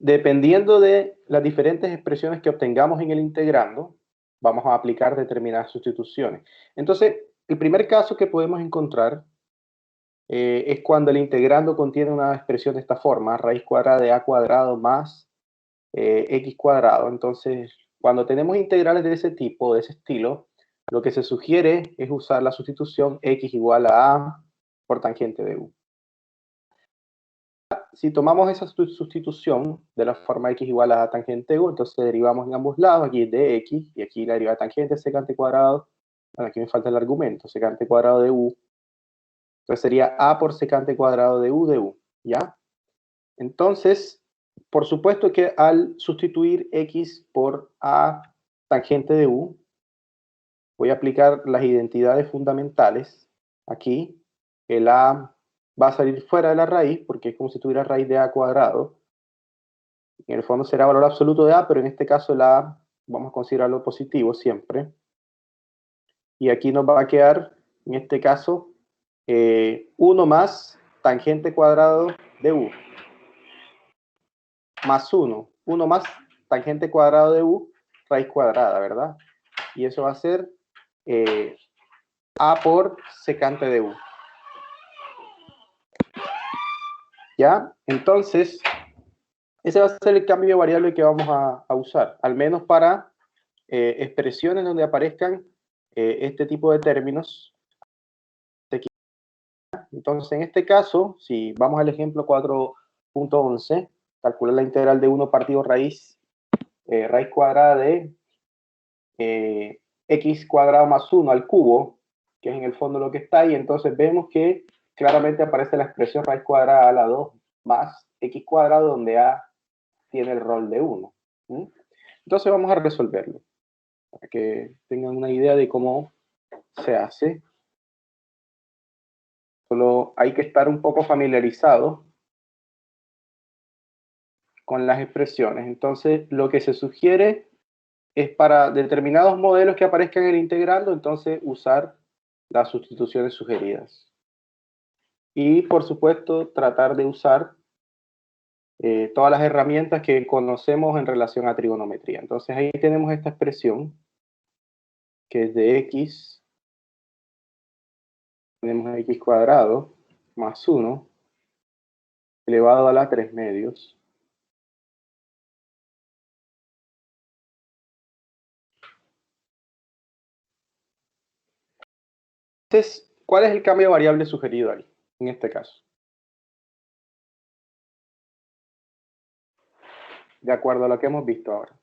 dependiendo de las diferentes expresiones que obtengamos en el integrando, vamos a aplicar determinadas sustituciones. Entonces, el primer caso que podemos encontrar es cuando el integrando contiene una expresión de esta forma, raíz cuadrada de a cuadrado más x cuadrado. Entonces, cuando tenemos integrales de ese tipo, de ese estilo, lo que se sugiere es usar la sustitución x igual a a por tangente de u. Si tomamos esa sustitución de la forma x igual a tangente de u, entonces derivamos en ambos lados, aquí es de x, y aquí la derivada de tangente es secante cuadrado, bueno, aquí me falta el argumento, secante cuadrado de u, entonces sería a por secante cuadrado de u, ¿ya? Entonces, por supuesto que al sustituir x por a tangente de u, voy a aplicar las identidades fundamentales. Aquí, el a va a salir fuera de la raíz, porque es como si tuviera raíz de a cuadrado. En el fondo será valor absoluto de a, pero en este caso el a vamos a considerarlo positivo siempre. Y aquí nos va a quedar, en este caso, 1 más tangente cuadrado de u. Más 1 más tangente cuadrado de u, raíz cuadrada, ¿verdad? Y eso va a ser a por secante de u. ¿Ya? Entonces, ese va a ser el cambio de variable que vamos a usar, al menos para expresiones donde aparezcan este tipo de términos. Entonces, en este caso, si vamos al ejemplo 4.11, calcular la integral de 1 partido raíz cuadrada de x cuadrado más 1 al cubo, que es en el fondo lo que está ahí. Entonces vemos que claramente aparece la expresión raíz cuadrada a la 2 más x cuadrado, donde a tiene el rol de 1. Entonces vamos a resolverlo, para que tengan una idea de cómo se hace. Solo hay que estar un poco familiarizado con las expresiones. Entonces, lo que se sugiere es para determinados modelos que aparezcan en el integrando, entonces usar las sustituciones sugeridas. Y, por supuesto, tratar de usar todas las herramientas que conocemos en relación a trigonometría. Entonces, ahí tenemos esta expresión, que es de x, tenemos x cuadrado más 1 elevado a la 3 medios. Entonces, ¿cuál es el cambio de variable sugerido ahí, en este caso? De acuerdo a lo que hemos visto ahora.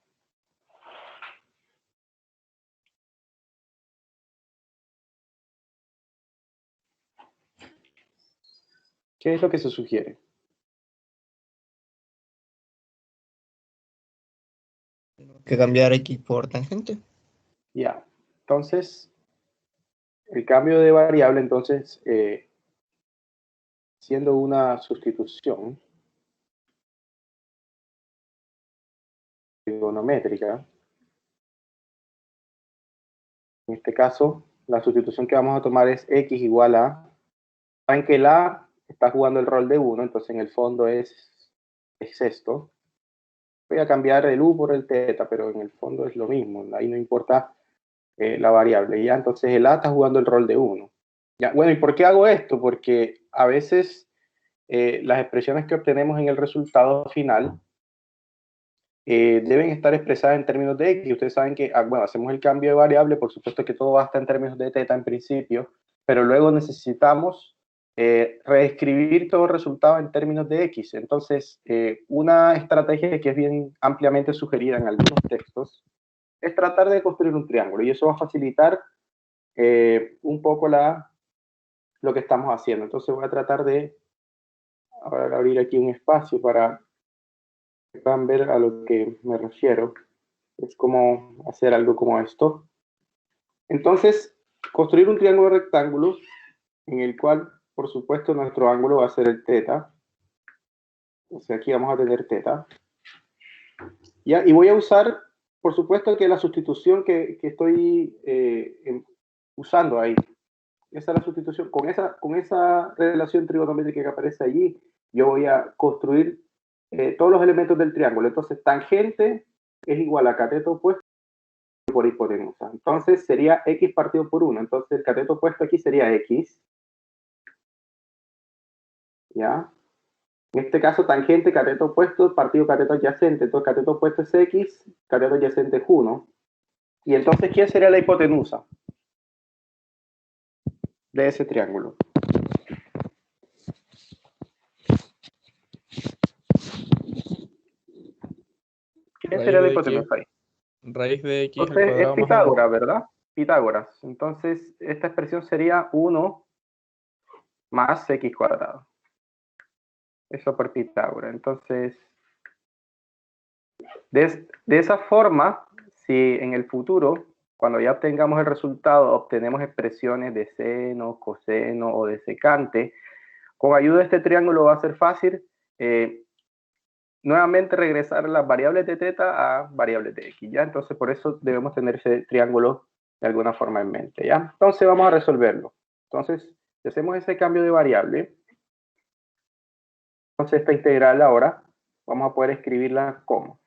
¿Qué es lo que se sugiere? Que cambiar x por tangente. Ya, entonces, el cambio de variable, entonces, siendo una sustitución trigonométrica, en este caso, la sustitución que vamos a tomar es x igual a, saben que el a está jugando el rol de 1, entonces en el fondo es esto. Voy a cambiar el u por el teta, pero en el fondo es lo mismo, ahí no importa la variable, ¿ya? Entonces el a está jugando el rol de 1. ¿Ya? Bueno, ¿y por qué hago esto? Porque a veces las expresiones que obtenemos en el resultado final deben estar expresadas en términos de x. Ustedes saben que, bueno, hacemos el cambio de variable, por supuesto que todo va a estar en términos de teta en principio, pero luego necesitamos reescribir todo el resultado en términos de x. Entonces, una estrategia que es bien ampliamente sugerida en algunos textos es tratar de construir un triángulo, y eso va a facilitar un poco lo que estamos haciendo. Entonces voy a tratar de ahora abrir aquí un espacio para que puedan ver a lo que me refiero. Es como hacer algo como esto. Entonces, construir un triángulo rectángulo en el cual, por supuesto, nuestro ángulo va a ser el teta. O sea, aquí vamos a tener teta. ¿Ya? Y voy a usar, por supuesto, que la sustitución que estoy usando ahí. Esa es la sustitución. Con esa relación trigonométrica que aparece allí, yo voy a construir todos los elementos del triángulo. Entonces, tangente es igual a cateto opuesto por hipotenusa. Entonces, sería x partido por 1. Entonces, el cateto opuesto aquí sería x. ¿Ya? En este caso, tangente, cateto opuesto, partido cateto adyacente. Entonces, cateto opuesto es x, cateto adyacente es 1. Y entonces, ¿quién sería la hipotenusa de ese triángulo? ¿Quién sería la hipotenusa ahí? Raíz de x al Entonces, es cuadrado más Pitágoras, ¿verdad? Pitágoras. Entonces, esta expresión sería 1 más x cuadrado. Eso por Pitágoras. Entonces, de esa forma, si en el futuro, cuando ya obtengamos el resultado, obtenemos expresiones de seno, coseno o de secante, con ayuda de este triángulo va a ser fácil nuevamente regresar las variables de teta a variables de x, ¿ya? Entonces, por eso debemos tener ese triángulo de alguna forma en mente, ¿ya? Entonces, vamos a resolverlo. Entonces, si hacemos ese cambio de variable, entonces esta integral ahora vamos a poder escribirla como.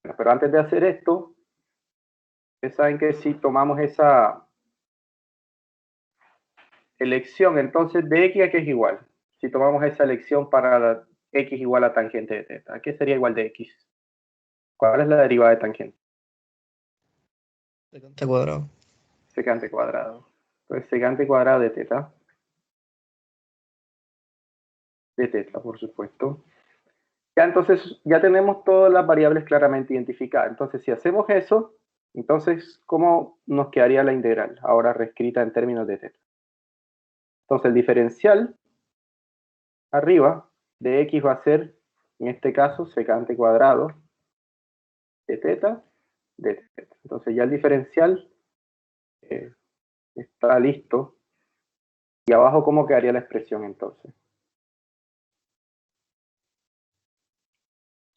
Bueno, pero antes de hacer esto, ustedes saben que si tomamos esa elección, entonces de x a qué es igual. Si tomamos esa elección para la x igual a tangente de teta, ¿qué sería igual de x? ¿Cuál es la derivada de tangente? Secante cuadrado. Secante cuadrado. Entonces, secante cuadrado de teta, por supuesto. Ya entonces, ya tenemos todas las variables claramente identificadas. Entonces, si hacemos eso, entonces, ¿cómo nos quedaría la integral? Ahora reescrita en términos de teta. Entonces, el diferencial arriba de x va a ser, en este caso, secante cuadrado de teta de teta. Entonces, ya el diferencial está listo. Y abajo, ¿cómo quedaría la expresión entonces?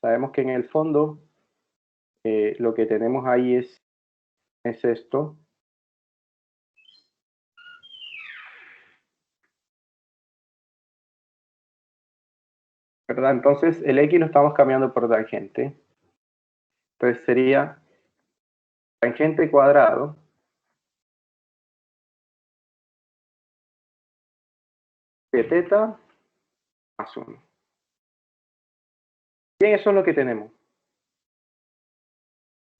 Sabemos que en el fondo lo que tenemos ahí es esto. ¿Verdad? Entonces el x lo estamos cambiando por tangente. Entonces sería tangente cuadrado de teta más 1. Bien, eso es lo que tenemos.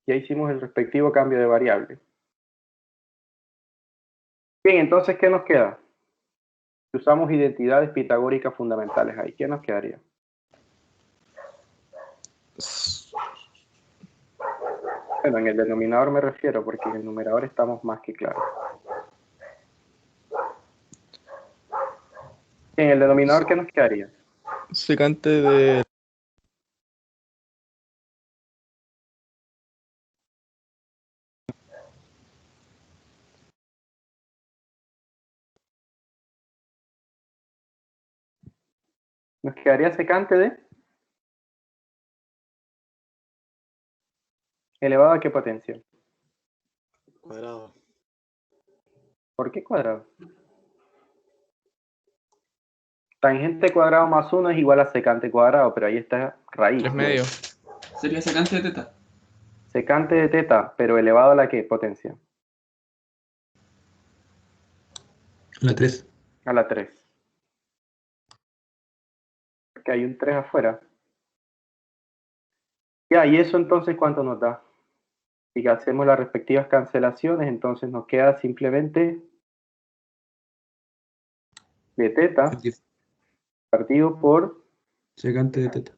Ya hicimos el respectivo cambio de variable. Bien, entonces, ¿qué nos queda? Usamos identidades pitagóricas fundamentales ahí. ¿Qué nos quedaría? Bueno, en el denominador me refiero, porque en el numerador estamos más que claros. En el denominador, ¿qué nos quedaría? Secante de... Nos quedaría secante de elevado a qué potencia. Cuadrado. ¿Por qué cuadrado? Tangente cuadrado más 1 es igual a secante cuadrado, pero ahí está raíz. 3 medios. Sería secante de teta. Secante de teta, pero elevado a la qué potencia. La 3. A la 3. Porque hay un 3 afuera. Ya, y eso entonces, ¿cuánto nos da? Si hacemos las respectivas cancelaciones, entonces nos queda simplemente de teta partido por Secante de teta.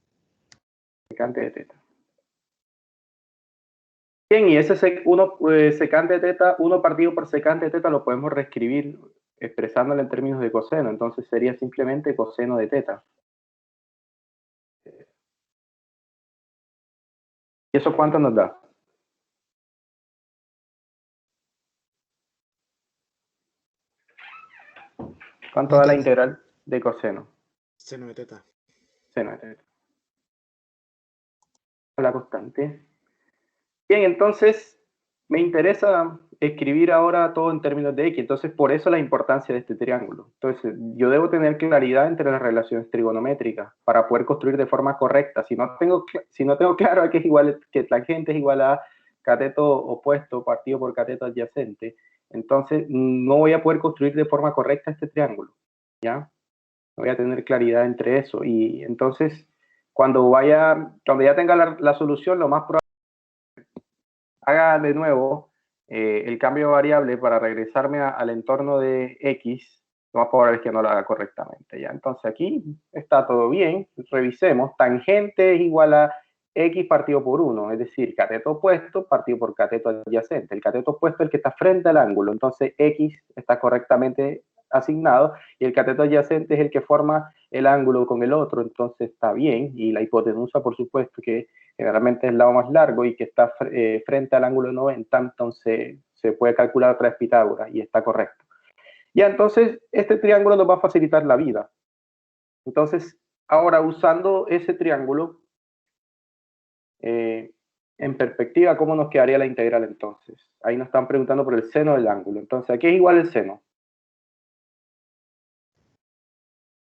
secante de teta. Bien, y ese secante de teta, 1 partido por secante de teta, lo podemos reescribir expresándolo en términos de coseno. Entonces sería simplemente coseno de teta. ¿Y eso cuánto nos da? ¿Cuánto da la integral de coseno? Seno de teta. Seno de teta. La constante. Bien, entonces, me interesa escribir ahora todo en términos de X, entonces por eso la importancia de este triángulo. Entonces yo debo tener claridad entre las relaciones trigonométricas para poder construir de forma correcta. Si no tengo claro a que es igual, que tangente es igual a cateto opuesto partido por cateto adyacente, entonces no voy a poder construir de forma correcta este triángulo, ¿ya? No voy a tener claridad entre eso. Y entonces cuando ya tenga la solución, lo más probable haga de nuevo el cambio de variable para regresarme al entorno de X, lo más probable es que no lo haga correctamente. ¿Ya? Entonces aquí está todo bien, revisemos, tangente es igual a X partido por 1, es decir, cateto opuesto partido por cateto adyacente. El cateto opuesto es el que está frente al ángulo, entonces X está correctamente asignado y el cateto adyacente es el que forma el ángulo con el otro, entonces está bien, y la hipotenusa por supuesto que generalmente es el lado más largo y que está frente al ángulo de 90, entonces se puede calcular a través de Pitágoras y está correcto. Ya, entonces este triángulo nos va a facilitar la vida. Entonces, ahora usando ese triángulo, en perspectiva, ¿cómo nos quedaría la integral entonces? Ahí nos están preguntando por el seno del ángulo. Entonces, ¿a qué es igual el seno?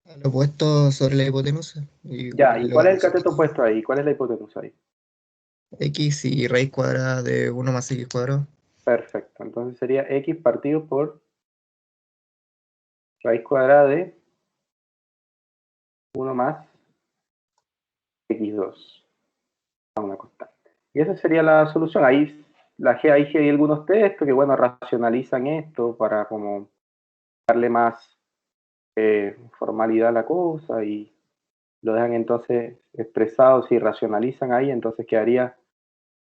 Al opuesto sobre la hipotenusa. Ya, ¿y cuál es el cateto Elevado opuesto ahí? ¿Cuál es la hipotenusa ahí? X y raíz cuadrada de 1 más X cuadrado. Perfecto, entonces sería X partido por raíz cuadrada de 1 más X2 a una constante. Y esa sería la solución. Ahí hay algunos textos que, bueno, racionalizan esto para como darle más formalidad a la cosa y lo dejan entonces expresado. Si racionalizan ahí, entonces quedaría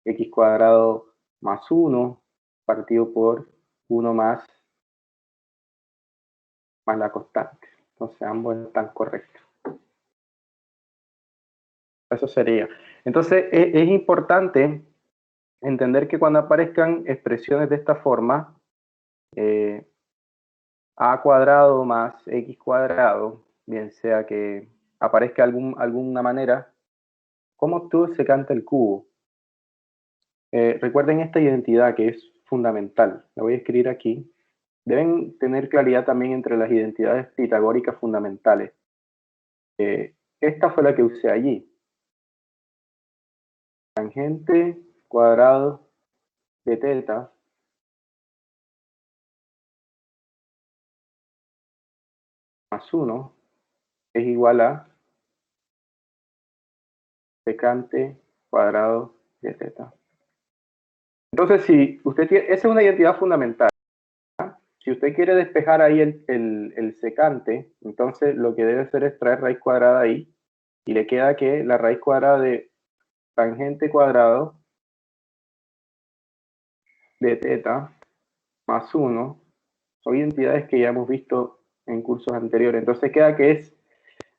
X cuadrado más 1 partido por 1 más la constante. Entonces ambos están correctos. Eso sería. Entonces es importante entender que cuando aparezcan expresiones de esta forma, a cuadrado más x cuadrado, bien sea que aparezca alguna manera, ¿cómo tú secante el cubo? Recuerden esta identidad que es fundamental. La voy a escribir aquí. Deben tener claridad también entre las identidades pitagóricas fundamentales. Esta fue la que usé allí. Tangente cuadrado de teta más 1 es igual a secante cuadrado de teta. Entonces, si usted tiene, esa es una identidad fundamental. Si usted quiere despejar ahí el secante, entonces lo que debe hacer es traer raíz cuadrada ahí, y le queda que la raíz cuadrada de tangente cuadrado de teta más 1 son identidades que ya hemos visto en cursos anteriores. Entonces queda que es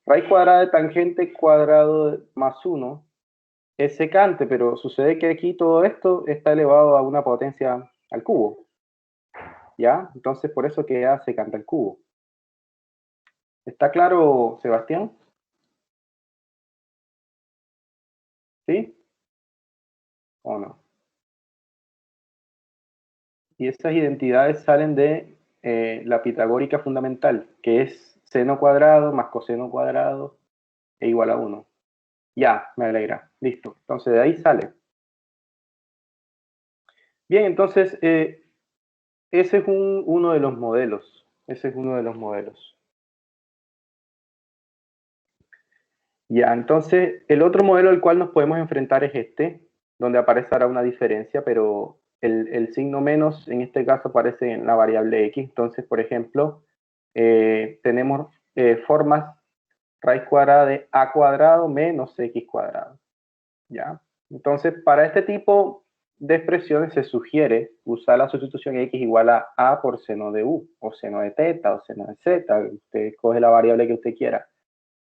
raíz cuadrada de tangente cuadrado más 1 es secante, pero sucede que aquí todo esto está elevado a una potencia al cubo. ¿Ya? Entonces por eso queda secante al cubo. ¿Está claro, Sebastián? ¿Sí? ¿O no? Y esas identidades salen de la pitagórica fundamental, que es seno cuadrado más coseno cuadrado e igual a 1. Ya, me alegra. Listo. Entonces de ahí sale. Bien, entonces ese es uno de los modelos. Ese es uno de los modelos. Ya, entonces el otro modelo al cual nos podemos enfrentar es este, donde aparece ahora una diferencia, pero el signo menos en este caso aparece en la variable x. Entonces, por ejemplo, tenemos formas raíz cuadrada de a cuadrado menos x cuadrado. ¿Ya? Entonces, para este tipo de expresiones se sugiere usar la sustitución x igual a por seno de u, o seno de teta, o seno de z. Usted coge la variable que usted quiera.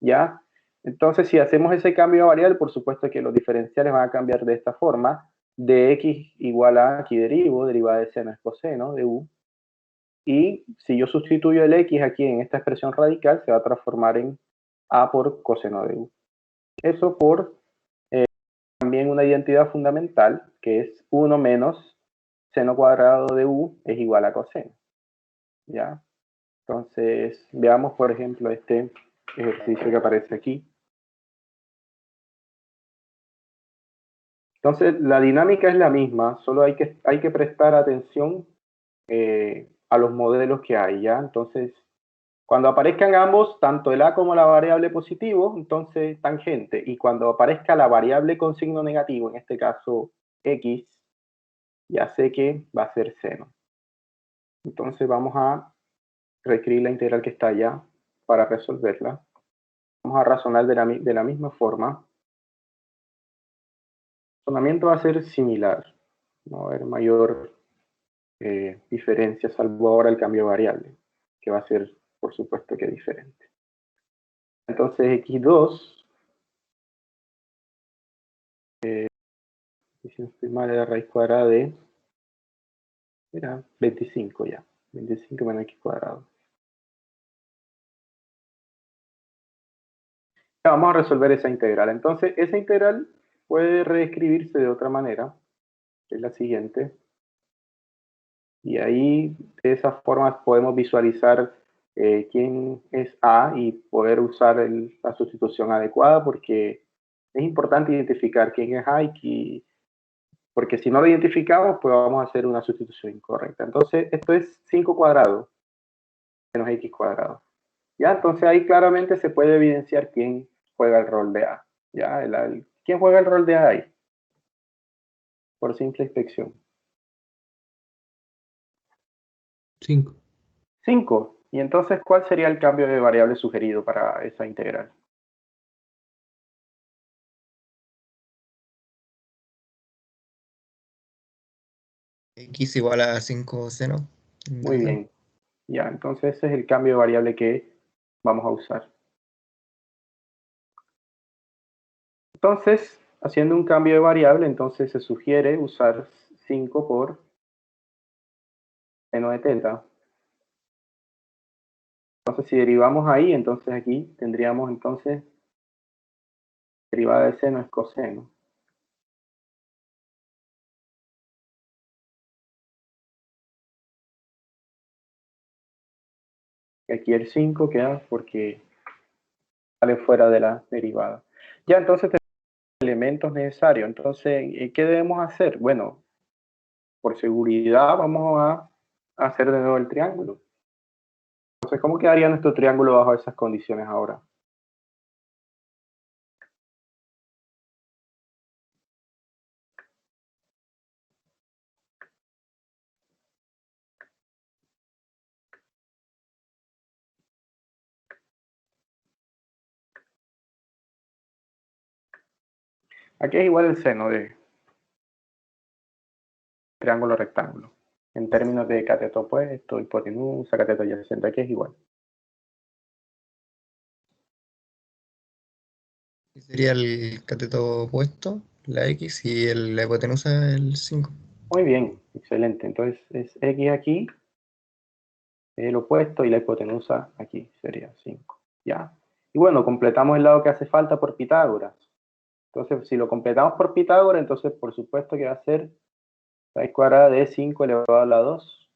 ¿Ya? Entonces, si hacemos ese cambio de variable, por supuesto que los diferenciales van a cambiar de esta forma. De x igual a, aquí derivo, derivada de seno es coseno de u. Y si yo sustituyo el x aquí en esta expresión radical, se va a transformar en a por coseno de u. Eso por también una identidad fundamental, que es 1 menos seno cuadrado de u es igual a coseno. ¿Ya? Entonces, veamos, por ejemplo, este ejercicio que aparece aquí. Entonces, la dinámica es la misma, solo hay que prestar atención a los modelos que hay, ¿ya? Entonces, cuando aparezcan ambos, tanto el a como la variable positivo, entonces tangente. Y cuando aparezca la variable con signo negativo, en este caso x, ya sé que va a ser seno. Entonces vamos a reescribir la integral que está allá para resolverla. Vamos a razonar de la misma forma. El razonamiento va a ser similar. No va a haber mayor diferencia, salvo ahora el cambio de variable, que va a ser, por supuesto, que diferente. Entonces x2, si no estoy mal, era raíz cuadrada de, era 25 ya, 25 menos x cuadrado. Ya, vamos a resolver esa integral. Entonces, esa integral puede reescribirse de otra manera, que es la siguiente. Y ahí, de esas formas, podemos visualizar quién es A y poder usar la sustitución adecuada, porque es importante identificar quién es A porque si no lo identificamos, pues vamos a hacer una sustitución incorrecta. Entonces, esto es 5 cuadrado menos x cuadrado. ¿Ya? Entonces ahí claramente se puede evidenciar quién juega el rol de A. ¿Ya? ¿Quién juega el rol de A ahí? Por simple inspección. 5. 5. Y entonces, ¿cuál sería el cambio de variable sugerido para esa integral? X igual a 5 seno. Muy bien. Ya, entonces ese es el cambio de variable que vamos a usar. Entonces, haciendo un cambio de variable, entonces se sugiere usar 5 por seno de teta. Entonces, si derivamos ahí, entonces aquí tendríamos entonces derivada de seno es coseno. Y aquí el 5 queda porque sale fuera de la derivada. Ya, entonces tenemos elementos necesarios. Entonces, ¿qué debemos hacer? Bueno, por seguridad vamos a hacer de nuevo el triángulo. Entonces, ¿cómo quedaría nuestro triángulo bajo esas condiciones ahora? Aquí es igual el seno de triángulo rectángulo. En términos de cateto opuesto, hipotenusa, cateto adyacente, aquí es igual. Sería el cateto opuesto, la X, y la hipotenusa el 5. Muy bien, excelente. Entonces es X aquí, el opuesto, y la hipotenusa aquí sería 5. ¿Ya? Y bueno, completamos el lado que hace falta por Pitágoras. Entonces, si lo completamos por Pitágoras, entonces por supuesto que va a ser raíz cuadrada de 5 elevado a la 2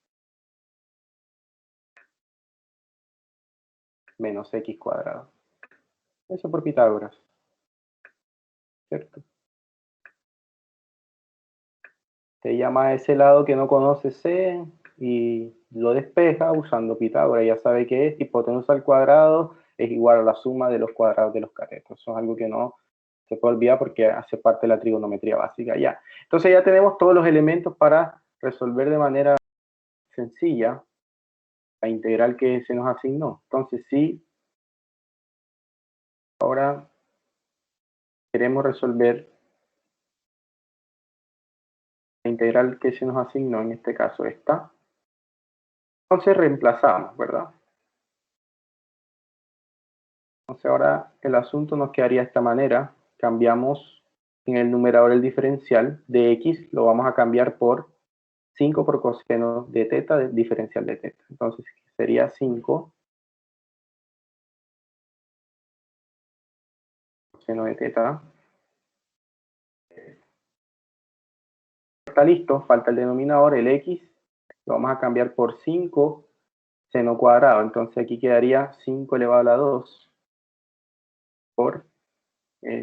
menos x cuadrado. Eso por Pitágoras. ¿Cierto? Te llama a ese lado que no conoce C y lo despeja usando Pitágoras. Ya sabe que es hipotenusa al cuadrado es igual a la suma de los cuadrados de los catetos. Eso es algo que no se puede olvidar porque hace parte de la trigonometría básica. Ya. Entonces ya tenemos todos los elementos para resolver de manera sencilla la integral que se nos asignó. Entonces sí, ahora queremos resolver la integral que se nos asignó, en este caso esta. Entonces reemplazamos, ¿verdad? Entonces ahora el asunto nos quedaría de esta manera. Cambiamos en el numerador el diferencial de x, lo vamos a cambiar por 5 por coseno de teta, del diferencial de teta. Entonces sería 5 coseno de teta está listo, falta el denominador, el x, lo vamos a cambiar por 5 seno cuadrado. Entonces aquí quedaría 5 elevado a la 2 por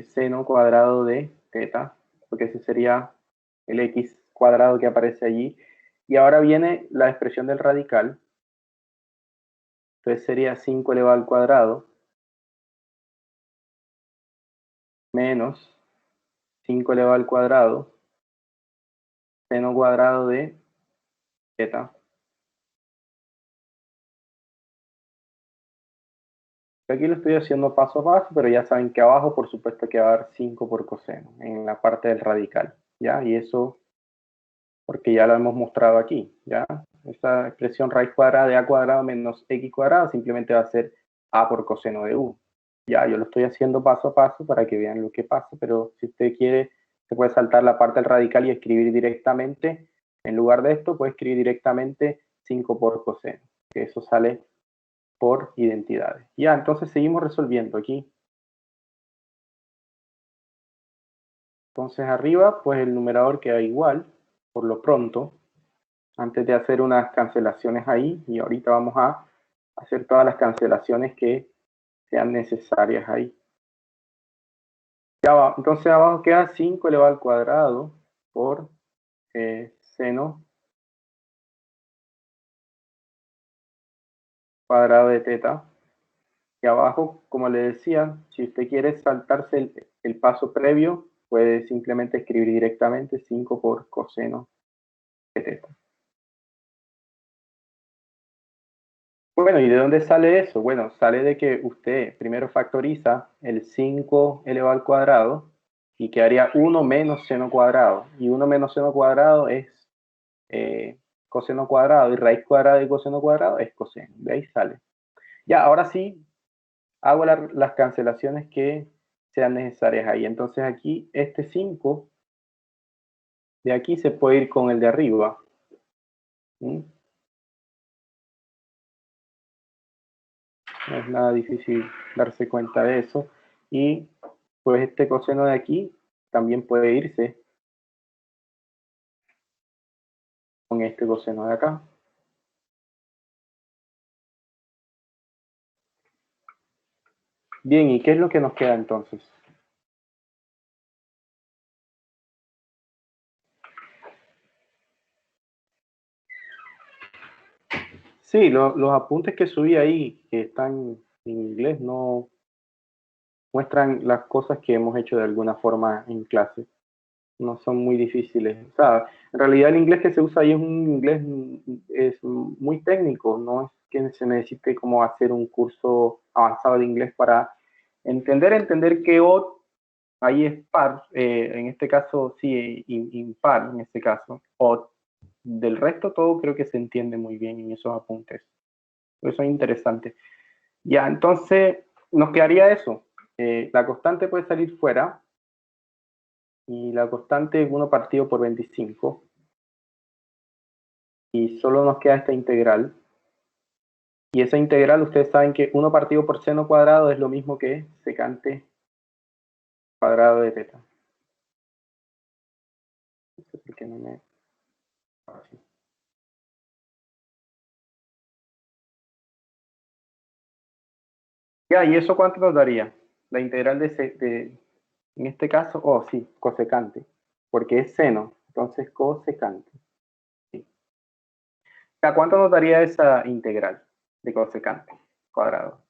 seno cuadrado de teta, porque ese sería el x cuadrado que aparece allí. Y ahora viene la expresión del radical. Entonces sería 5 elevado al cuadrado menos 5 elevado al cuadrado seno cuadrado de teta. Aquí lo estoy haciendo paso a paso, pero ya saben que abajo, por supuesto, que va a dar 5 por coseno en la parte del radical, ¿ya? Y eso, porque ya lo hemos mostrado aquí, ¿ya? Esta expresión raíz cuadrada de a cuadrado menos x cuadrado simplemente va a ser a por coseno de u. Ya, yo lo estoy haciendo paso a paso para que vean lo que pasa, pero si usted quiere, se puede saltar la parte del radical y escribir directamente, en lugar de esto, puede escribir directamente 5 por coseno, que eso sale por identidades. Ya, entonces seguimos resolviendo aquí. Entonces arriba, pues el numerador queda igual, por lo pronto, antes de hacer unas cancelaciones ahí, y ahorita vamos a hacer todas las cancelaciones que sean necesarias ahí. Ya va, entonces abajo queda 5 elevado al cuadrado por seno cuadrado de teta. Y abajo, como le decía, si usted quiere saltarse el paso previo, puede simplemente escribir directamente 5 por coseno de teta. Bueno, ¿y de dónde sale eso? Bueno, sale de que usted primero factoriza el 5 elevado al cuadrado y quedaría 1 menos seno cuadrado. Y 1 menos seno cuadrado es coseno cuadrado, y raíz cuadrada de coseno cuadrado es coseno. De ahí sale. Ya, ahora sí, hago las cancelaciones que sean necesarias ahí. Entonces aquí, este 5, de aquí se puede ir con el de arriba. ¿Mm? No es nada difícil darse cuenta de eso. Y pues este coseno de aquí también puede irse con este coseno de acá. Bien, ¿y qué es lo que nos queda entonces? Sí, los apuntes que subí ahí, que están en inglés, no muestran las cosas que hemos hecho de alguna forma en clase. No son muy difíciles. O sea, en realidad el inglés que se usa ahí es un inglés es muy técnico, no es que se necesite como hacer un curso avanzado de inglés para entender que O ahí es par, en este caso sí, impar, en este caso, o del resto todo creo que se entiende muy bien en esos apuntes. Eso es interesante. Ya, entonces nos quedaría eso. La constante puede salir fuera, y la constante es 1 partido por 25. Y solo nos queda esta integral. Y esa integral, ustedes saben que 1 partido por seno cuadrado es lo mismo que secante cuadrado de teta. Porque no me... Así. Ya, ¿y eso cuánto nos daría? La integral en este caso, oh sí, cosecante, porque es seno, entonces cosecante. Sí. ¿A cuánto nos daría esa integral de cosecante cuadrado?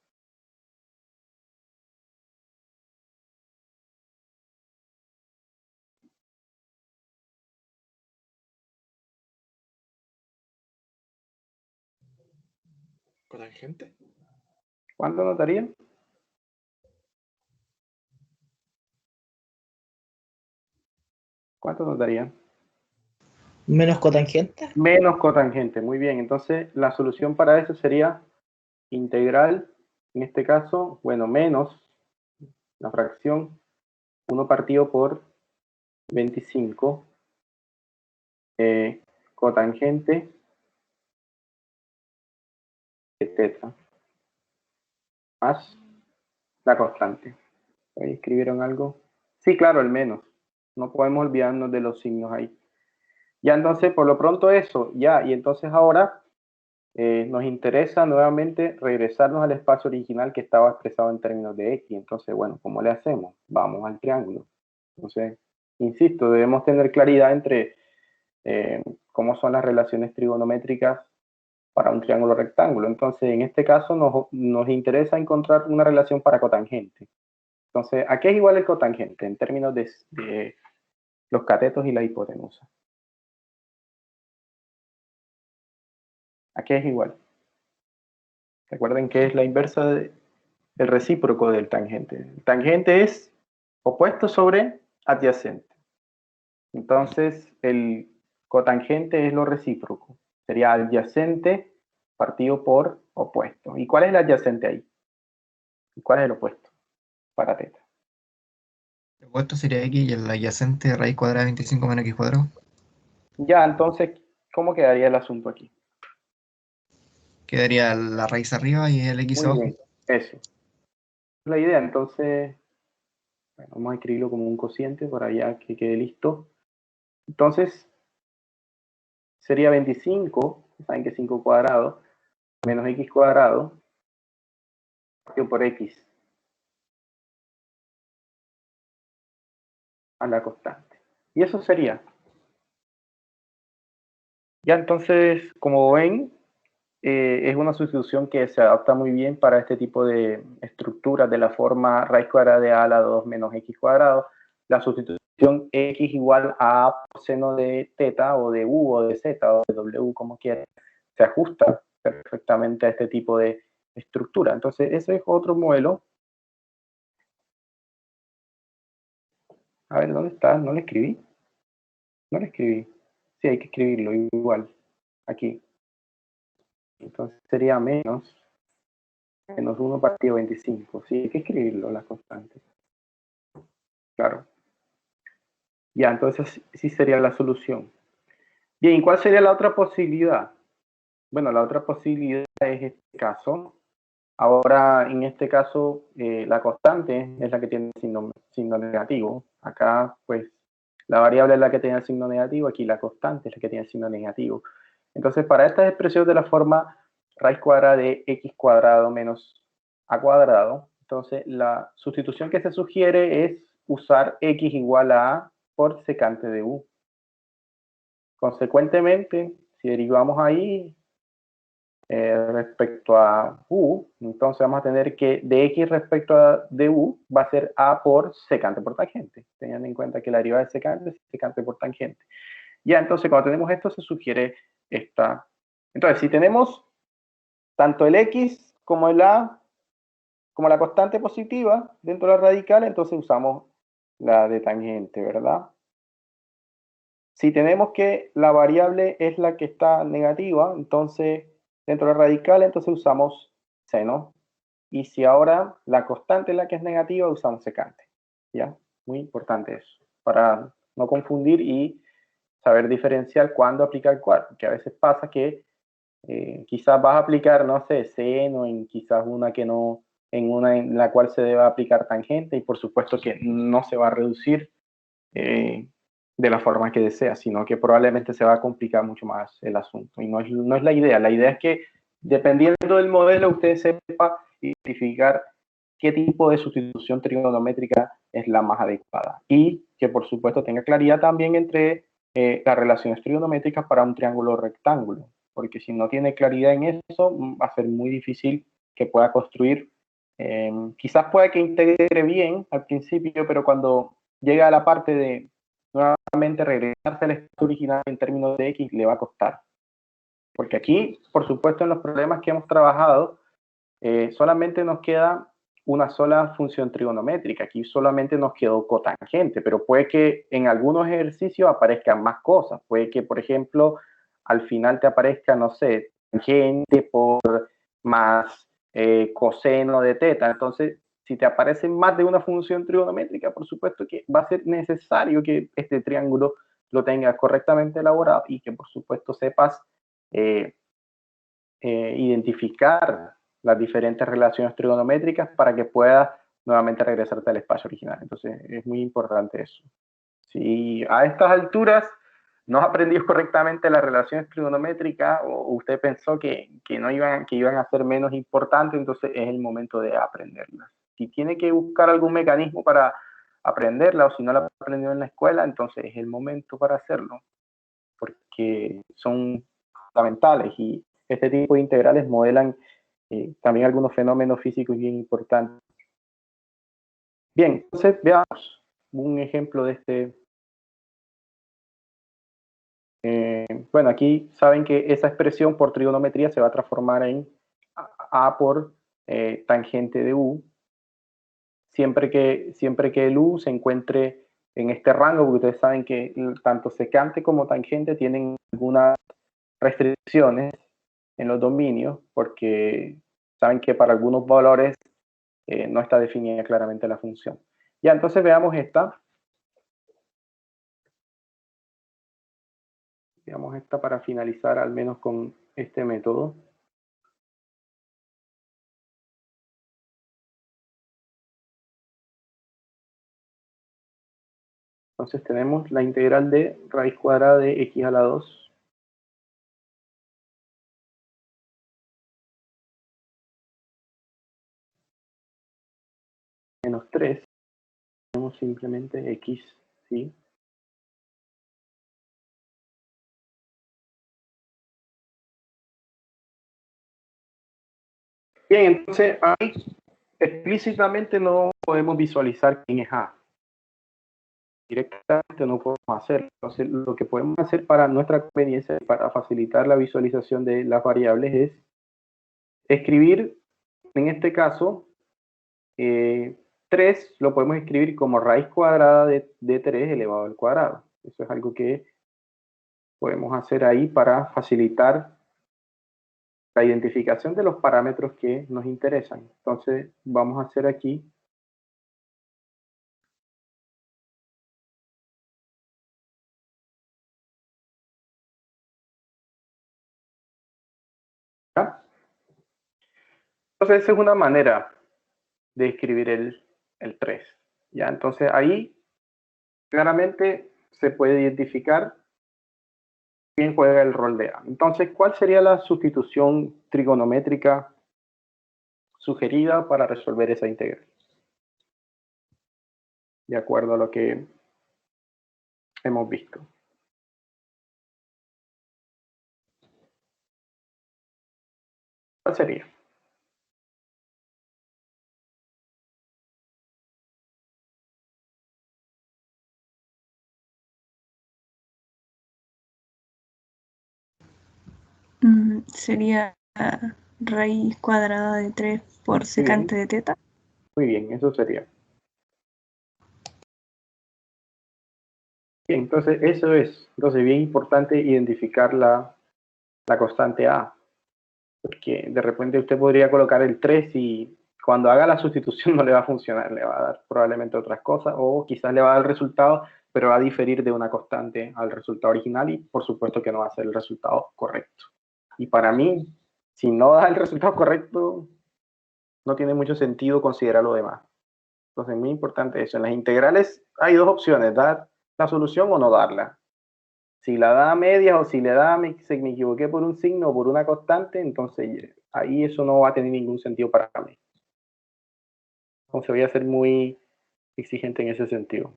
¿Cotangente? ¿Cuánto nos daría? ¿Cuánto nos daría? Menos cotangente. Menos cotangente, muy bien. Entonces, la solución para eso sería integral, en este caso, bueno, menos la fracción 1 partido por 25 cotangente de teta más la constante. ¿Ahí escribieron algo? Sí, claro, el menos. No podemos olvidarnos de los signos ahí. Ya entonces, por lo pronto eso, ya, y entonces ahora nos interesa nuevamente regresarnos al espacio original que estaba expresado en términos de X. Entonces, bueno, ¿cómo le hacemos? Vamos al triángulo. Entonces, insisto, debemos tener claridad entre cómo son las relaciones trigonométricas para un triángulo rectángulo. Entonces, en este caso nos interesa encontrar una relación para cotangente. Entonces, ¿a qué es igual el cotangente en términos de los catetos y la hipotenusa? ¿A qué es igual? Recuerden que es la inversa del recíproco del tangente. El tangente es opuesto sobre adyacente. Entonces, el cotangente es lo recíproco. Sería adyacente partido por opuesto. ¿Y cuál es el adyacente ahí? ¿Y cuál es el opuesto para teta? El opuesto sería x y el adyacente raíz cuadrada de 25 menos x cuadrado. Ya, entonces, ¿cómo quedaría el asunto aquí? Quedaría la raíz arriba y el x Muy abajo. bien, eso. La idea, entonces, bueno, vamos a escribirlo como un cociente para ya que quede listo. Entonces, sería 25, saben que 5 cuadrado, menos x cuadrado, partido por x a la constante. Y eso sería. Ya entonces, como ven, es una sustitución que se adapta muy bien para este tipo de estructuras de la forma raíz cuadrada de a a la 2 menos x cuadrado. La sustitución x igual a a por seno de teta o de u o de z o de w, como quieran, se ajusta perfectamente a este tipo de estructura. Entonces, ese es otro modelo. A ver, ¿dónde está? ¿No le escribí? No le escribí. Sí, hay que escribirlo igual. Aquí. Entonces sería menos 1 partido 25. Sí, hay que escribirlo, las constantes. Claro. Ya, entonces sí sería la solución. Bien, ¿y cuál sería la otra posibilidad? Bueno, la otra posibilidad es este caso. Ahora, en este caso, la constante es la que tiene signo negativo. Acá, pues, la variable es la que tiene el signo negativo. Aquí la constante es la que tiene el signo negativo. Entonces, para estas expresiones de la forma raíz cuadrada de x cuadrado menos a cuadrado, entonces la sustitución que se sugiere es usar x igual a a por secante de u. Consecuentemente, si derivamos ahí respecto a u, entonces vamos a tener que de x respecto a de u va a ser a por secante por tangente, teniendo en cuenta que la derivada de secante es secante por tangente. Ya, entonces cuando tenemos esto se sugiere esta. Entonces, si tenemos tanto el x como el a, como la constante positiva dentro de la radical, entonces usamos la de tangente, ¿verdad? Si tenemos que la variable es la que está negativa, entonces dentro de la radical, entonces usamos seno. Y si ahora la constante es la que es negativa, usamos secante. ¿Ya? Muy importante eso, para no confundir y saber diferenciar cuándo aplicar cuál, porque a veces pasa que quizás vas a aplicar, no sé, seno en quizás una que no, en una en la cual se deba aplicar tangente y por supuesto que no se va a reducir de la forma que desea, sino que probablemente se va a complicar mucho más el asunto. Y no es la idea es que dependiendo del modelo usted sepa identificar qué tipo de sustitución trigonométrica es la más adecuada y que por supuesto tenga claridad también entre las relaciones trigonométricas para un triángulo rectángulo, porque si no tiene claridad en eso va a ser muy difícil que pueda construir. Quizás pueda que integre bien al principio, pero cuando llega a la parte de nuevamente regresarse al espacio original en términos de X, le va a costar. Porque aquí, por supuesto, en los problemas que hemos trabajado, solamente nos queda una sola función trigonométrica. Aquí solamente nos quedó cotangente, pero puede que en algunos ejercicios aparezcan más cosas. Puede que, por ejemplo, al final te aparezca, no sé, tangente por más coseno de teta. Entonces, si te aparecen más de una función trigonométrica, por supuesto que va a ser necesario que este triángulo lo tengas correctamente elaborado y que, por supuesto, sepas identificar las diferentes relaciones trigonométricas para que puedas nuevamente regresarte al espacio original. Entonces, es muy importante eso. Si a estas alturas no has aprendido correctamente las relaciones trigonométricas o usted pensó que iban a ser menos importantes, entonces es el momento de aprenderlas. Si tiene que buscar algún mecanismo para aprenderla o si no la aprendió en la escuela, entonces es el momento para hacerlo, porque son fundamentales y este tipo de integrales modelan también algunos fenómenos físicos bien importantes. Bien, entonces veamos un ejemplo de este. Bueno, aquí saben que esa expresión por trigonometría se va a transformar en A por tangente de U, siempre que el U se encuentre en este rango, porque ustedes saben que tanto secante como tangente tienen algunas restricciones en los dominios, porque saben que para algunos valores no está definida claramente la función. Ya, entonces veamos esta. Veamos esta para finalizar al menos con este método. Entonces tenemos la integral de raíz cuadrada de x a la 2 menos 3. Tenemos simplemente x, ¿sí? Bien, entonces ahí explícitamente no podemos visualizar quién es A. Directamente no podemos hacerlo. Entonces lo que podemos hacer para nuestra conveniencia, para facilitar la visualización de las variables, es escribir, en este caso, 3 lo podemos escribir como raíz cuadrada de 3 elevado al cuadrado. Eso es algo que podemos hacer ahí para facilitar la identificación de los parámetros que nos interesan. Entonces vamos a hacer aquí ¿ya? Entonces esa es una manera de escribir el 3. ¿Ya? Entonces ahí claramente se puede identificar quién juega el rol de A. Entonces, ¿cuál sería la sustitución trigonométrica sugerida para resolver esa integral? De acuerdo a lo que hemos visto. ¿Cuál sería? Sería raíz cuadrada de 3 por secante de teta. Muy bien, eso sería. Bien, entonces eso es. Entonces, bien importante identificar la constante A. Porque de repente usted podría colocar el 3 y cuando haga la sustitución no le va a funcionar, le va a dar probablemente otras cosas o quizás le va a dar el resultado, pero va a diferir de una constante al resultado original y por supuesto que no va a ser el resultado correcto. Y para mí, si no da el resultado correcto, no tiene mucho sentido considerar lo demás. Entonces, muy importante eso. En las integrales hay dos opciones, dar la solución o no darla. Si la da a medias o si le da, me equivoqué por un signo o por una constante, entonces ahí eso no va a tener ningún sentido para mí. Entonces voy a ser muy exigente en ese sentido.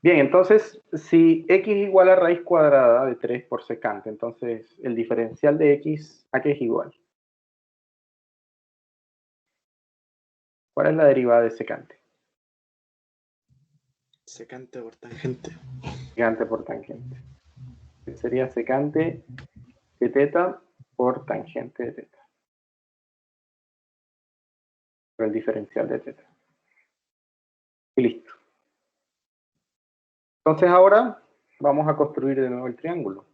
Bien, entonces, si x igual a raíz cuadrada de 3 por secante, entonces el diferencial de x, ¿a qué es igual? ¿Cuál es la derivada de secante? Secante por tangente. Secante por tangente. Sería secante de teta por tangente de teta. Por el diferencial de teta. Y listo. Entonces ahora vamos a construir de nuevo el triángulo.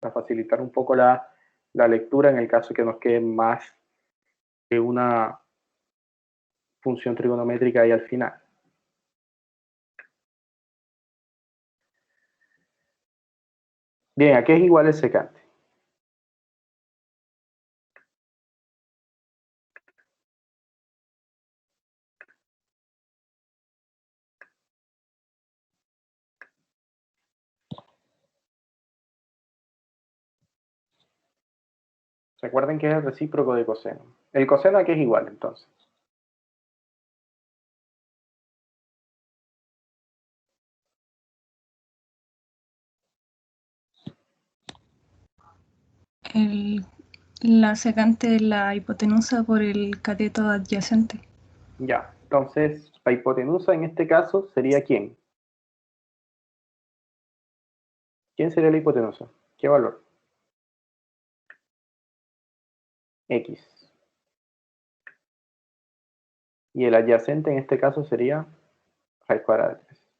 Para facilitar un poco la lectura en el caso que nos quede más de una función trigonométrica ahí al final. Bien, ¿a qué es igual el secante? Recuerden que es el recíproco de coseno. El coseno aquí es igual, entonces. La secante de la hipotenusa por el cateto adyacente. Ya, entonces la hipotenusa en este caso sería ¿quién? ¿Quién sería la hipotenusa? ¿Qué valor? X. Y el adyacente en este caso sería raíz cuadrada de 3.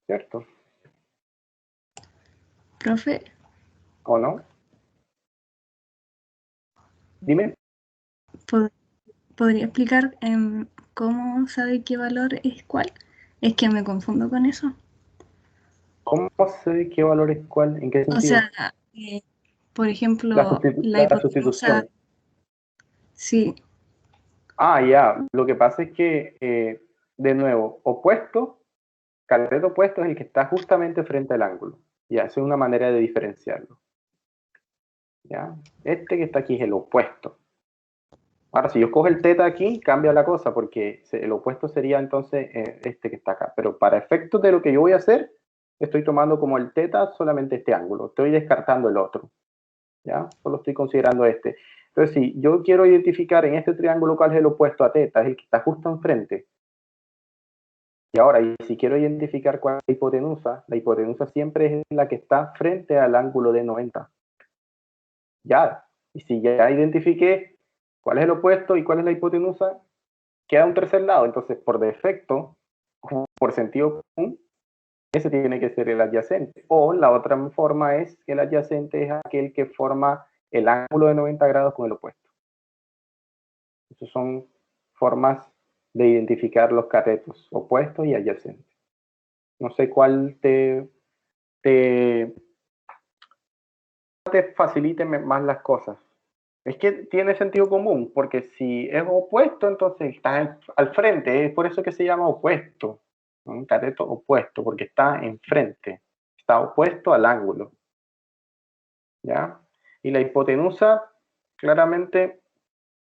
¿Cierto? Profe, ¿O no? Dime. ¿podría explicar cómo sabe qué valor es cuál? Es que me confundo con eso. ¿Cómo sé qué valor es cuál? ¿En qué O sentido? sea, por ejemplo, la La hipotenusa, sustitución. sí, Ah, ya. Lo que pasa es que, de nuevo, opuesto, cateto opuesto es el que está justamente frente al ángulo. Ya, esa es una manera de diferenciarlo. ¿Ya? Este que está aquí es el opuesto. Ahora, si yo cojo el teta aquí, cambia la cosa, porque el opuesto sería entonces este que está acá. Pero para efectos de lo que yo voy a hacer, estoy tomando como el teta solamente este ángulo. Estoy descartando el otro. ¿Ya? Solo estoy considerando este. Entonces, si yo quiero identificar en este triángulo cuál es el opuesto a teta, es el que está justo enfrente. Y ahora, y si quiero identificar cuál es la hipotenusa siempre es la que está frente al ángulo de 90. Ya, y si ya identifiqué cuál es el opuesto y cuál es la hipotenusa, queda un tercer lado. Entonces, por defecto, por sentido común, ese tiene que ser el adyacente. O la otra forma es que el adyacente es aquel que forma el ángulo de 90 grados con el opuesto. Esas son formas de identificar los catetos, opuestos y adyacentes. No sé cuál te facilite más las cosas. Es que tiene sentido común, porque si es opuesto, entonces está al frente, es por eso que se llama opuesto, un cateto opuesto, porque está enfrente, está opuesto al ángulo. ¿Ya? Y la hipotenusa, claramente,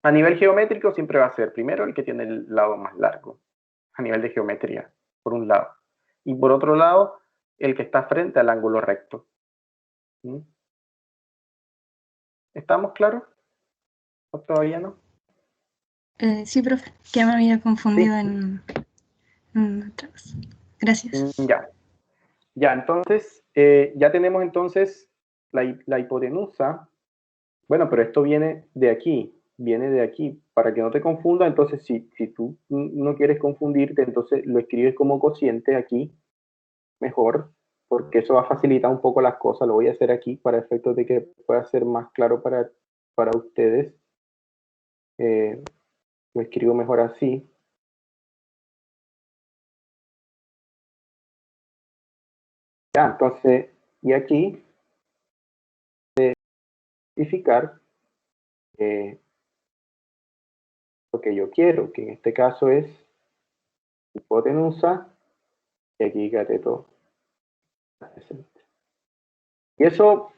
a nivel geométrico siempre va a ser primero el que tiene el lado más largo, a nivel de geometría, por un lado. Y por otro lado, el que está frente al ángulo recto. ¿Mm? ¿Estamos claros? ¿O todavía no? Sí, profe, que me había confundido Sí. en otra cosa. Gracias. Ya. Ya, entonces, ya tenemos entonces la hipotenusa. Bueno, pero esto viene de aquí. Para que no te confunda, entonces, si tú no quieres confundirte, entonces lo escribes como cociente aquí, mejor, porque eso va a facilitar un poco las cosas. Lo voy a hacer aquí para efectos de que pueda ser más claro para ustedes. Lo escribo mejor así. Ya, entonces, y aquí, identificar lo que yo quiero, que en este caso es hipotenusa y aquí cateto adyacente. Y eso,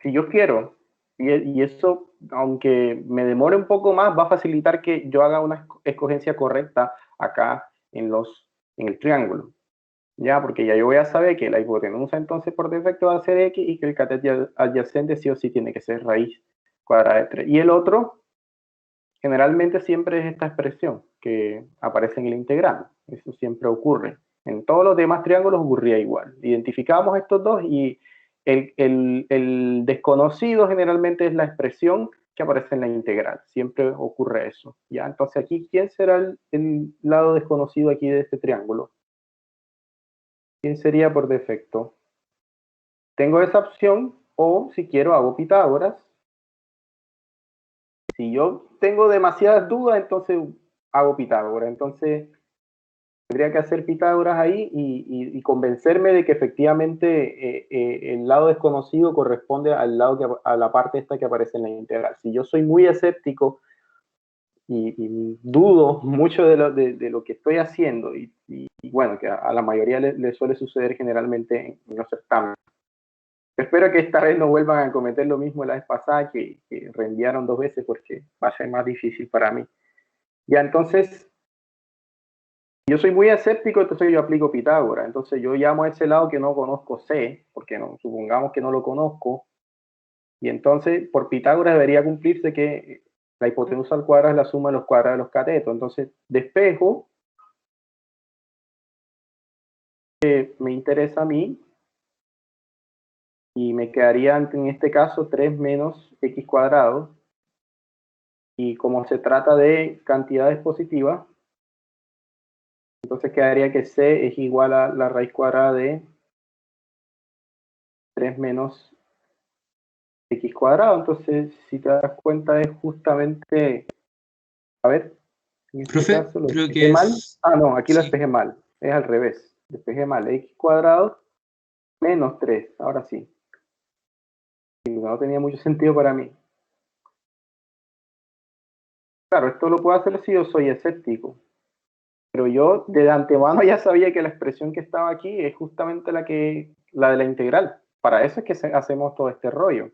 si yo quiero, y eso, aunque me demore un poco más, va a facilitar que yo haga una escogencia correcta acá en el triángulo. Ya, porque ya yo voy a saber que la hipotenusa entonces por defecto va a ser X y que el cateto adyacente sí o sí tiene que ser raíz cuadrada de 3. Y el otro, generalmente siempre es esta expresión que aparece en el integral. Eso siempre ocurre. En todos los demás triángulos ocurría igual. Identificamos estos dos y el desconocido generalmente es la expresión que aparece en la integral. Siempre ocurre eso. ¿Ya? Entonces aquí, ¿quién será el lado desconocido aquí de este triángulo? ¿Quién sería por defecto? Tengo esa opción o si quiero hago Pitágoras. Si yo tengo demasiadas dudas, entonces hago Pitágoras. Entonces tendría que hacer Pitágoras ahí y convencerme de que efectivamente el lado desconocido corresponde al lado a la parte esta que aparece en la integral. Si yo soy muy escéptico y dudo mucho de lo que estoy haciendo y bueno, que a la mayoría le suele suceder generalmente en los certámenes. Espero que esta vez no vuelvan a cometer lo mismo la vez pasada, que reenviaron 2 veces, porque va a ser más difícil para mí. Ya, entonces, yo soy muy escéptico, entonces yo aplico Pitágoras. Entonces yo llamo a ese lado que no conozco C, porque no, supongamos que no lo conozco, y entonces por Pitágoras debería cumplirse que la hipotenusa al cuadrado es la suma de los cuadrados de los catetos. Entonces despejo, me interesa a mí, y me quedaría en este caso 3 menos x cuadrado, y como se trata de cantidades positivas, entonces quedaría que c es igual a la raíz cuadrada de 3 menos x cuadrado. Entonces, si te das cuenta, es justamente, a ver, en este Profe, caso lo creo despejé que mal. es... Ah, no, aquí lo Sí. despejé mal, es al revés, despejé mal, x cuadrado menos 3, ahora sí. Y no tenía mucho sentido para mí. Claro, esto lo puedo hacer si yo soy escéptico, pero yo de antemano ya sabía que la expresión que estaba aquí es justamente la de la integral. Para eso es que hacemos todo este rollo.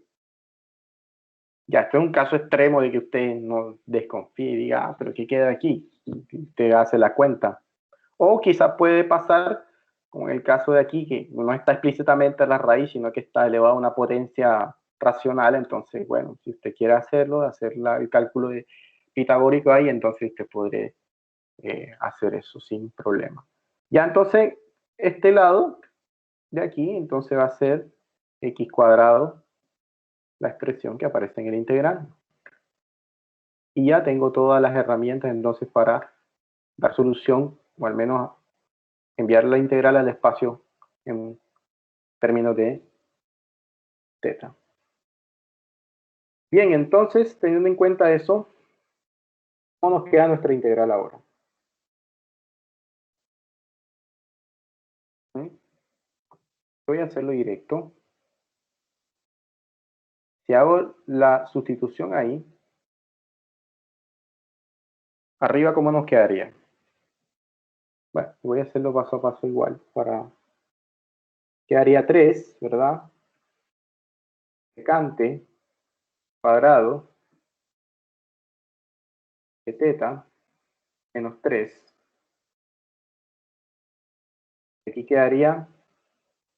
Ya, esto es un caso extremo de que usted no desconfíe y diga, ah, pero ¿qué queda aquí? Y usted hace la cuenta. O quizás puede pasar, como en el caso de aquí, que no está explícitamente la raíz, sino que está elevada a una potencia racional. Entonces, bueno, si usted quiere hacerlo, hacer el cálculo pitagórico ahí, entonces usted podría hacer eso sin problema. Ya, entonces, este lado de aquí, entonces va a ser x cuadrado, la expresión que aparece en el integral. Y ya tengo todas las herramientas entonces para dar solución, o al menos enviar la integral al espacio en términos de teta. Bien, entonces, teniendo en cuenta eso, ¿cómo nos queda nuestra integral ahora? Voy a hacerlo directo. Si hago la sustitución ahí, arriba, ¿cómo nos quedaría? Bueno, voy a hacerlo paso a paso igual. Quedaría 3, ¿verdad? Secante cuadrado de teta menos 3. Aquí quedaría,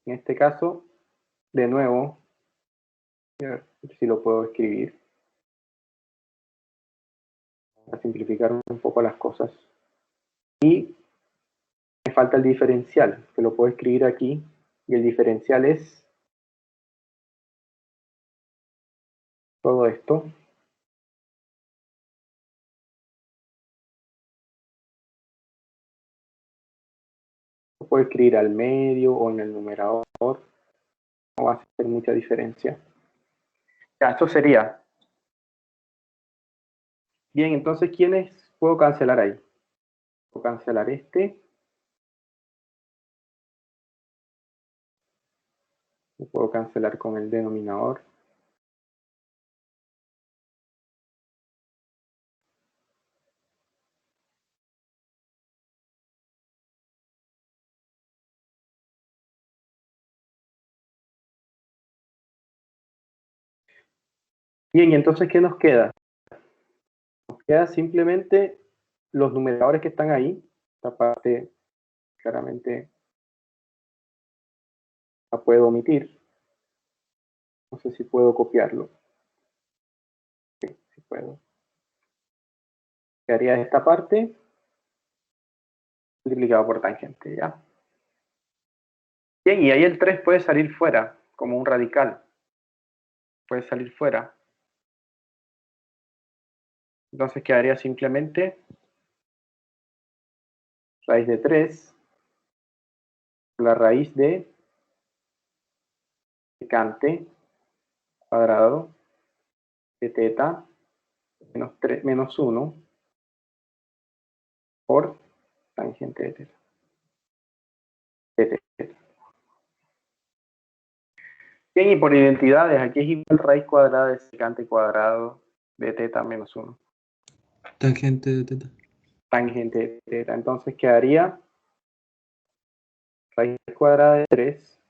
en este caso, de nuevo, a ver si lo puedo escribir, para simplificar un poco las cosas. Y me falta el diferencial, que lo puedo escribir aquí, y el diferencial es todo esto. Lo puedo escribir al medio o en el numerador, no va a hacer mucha diferencia. Ya, esto sería. Bien, entonces, ¿quiénes puedo cancelar ahí? Puedo cancelar este. Lo puedo cancelar con el denominador. Bien, y entonces, ¿qué nos queda? Nos queda simplemente los numeradores que están ahí. Esta parte claramente la puedo omitir. No sé si puedo copiarlo. Sí, sí puedo. Quedaría esta parte multiplicado por tangente, ¿ya? Bien, y ahí el 3 puede salir fuera, como un radical. Puede salir fuera. Entonces quedaría simplemente raíz de 3, la raíz de secante cuadrado de teta menos 1 por tangente de teta. Bien, y por identidades, aquí es igual raíz cuadrada de secante cuadrado de teta menos 1. Tangente de teta. Tangente de teta. Entonces quedaría raíz cuadrada de 3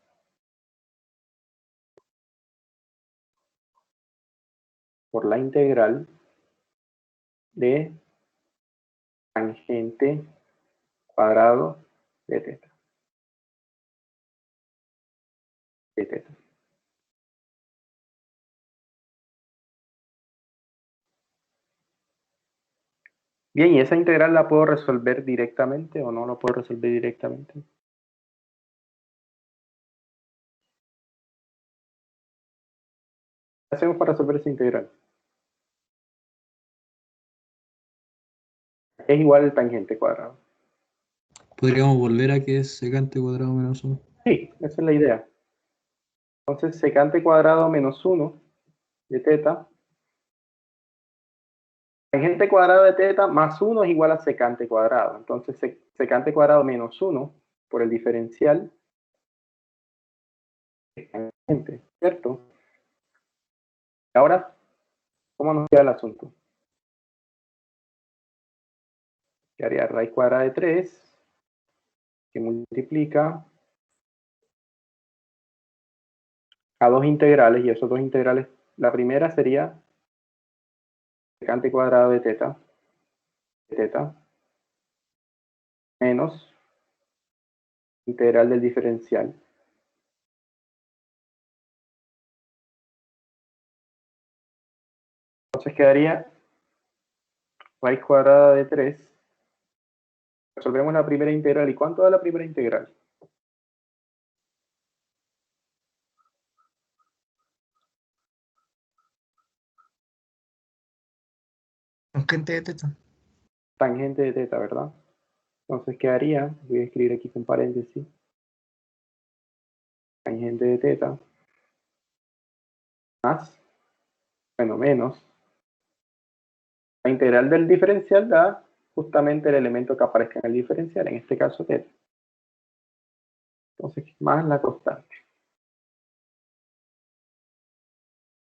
por la integral de tangente cuadrado de teta. Bien, ¿y esa integral la puedo resolver directamente o no la puedo resolver directamente? ¿Qué hacemos para resolver esa integral? Es igual al tangente cuadrado. Podríamos volver a que es secante cuadrado menos 1. Sí, esa es la idea. Entonces, secante cuadrado menos 1 de teta. Tangente cuadrado de teta más 1 es igual a secante cuadrado. Entonces, secante cuadrado menos 1 por el diferencial es tangente, ¿cierto? Ahora, ¿cómo nos queda el asunto? Quedaría raíz cuadrada de 3, que multiplica a dos integrales, y esos dos integrales, la primera sería secante cuadrado de teta, menos integral del diferencial. Entonces quedaría raíz cuadrada de 3. Resolvemos la primera integral. ¿Y cuánto da la primera integral? Tangente de teta. Tangente de teta, ¿verdad? Entonces quedaría, voy a escribir aquí con paréntesis, tangente de teta más, bueno, menos, la integral del diferencial da justamente el elemento que aparezca en el diferencial, en este caso teta. Entonces, más la constante.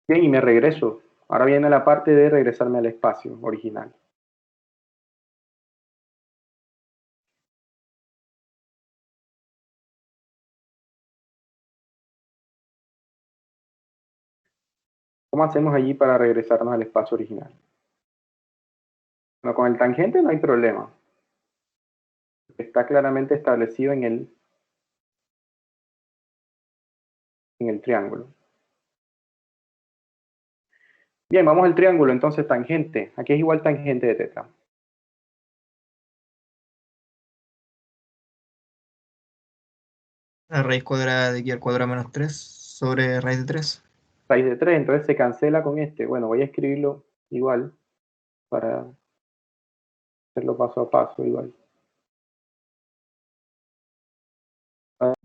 Bien, y me regreso. Ahora viene la parte de regresarme al espacio original. ¿Cómo hacemos allí para regresarnos al espacio original? Bueno, con el tangente no hay problema. Está claramente establecido en el triángulo. Bien, vamos al triángulo, entonces tangente. Aquí es igual tangente de teta. La raíz cuadrada de aquí al cuadrado menos 3 sobre raíz de 3. Raíz de 3, entonces se cancela con este. Bueno, voy a escribirlo igual para hacerlo paso a paso igual.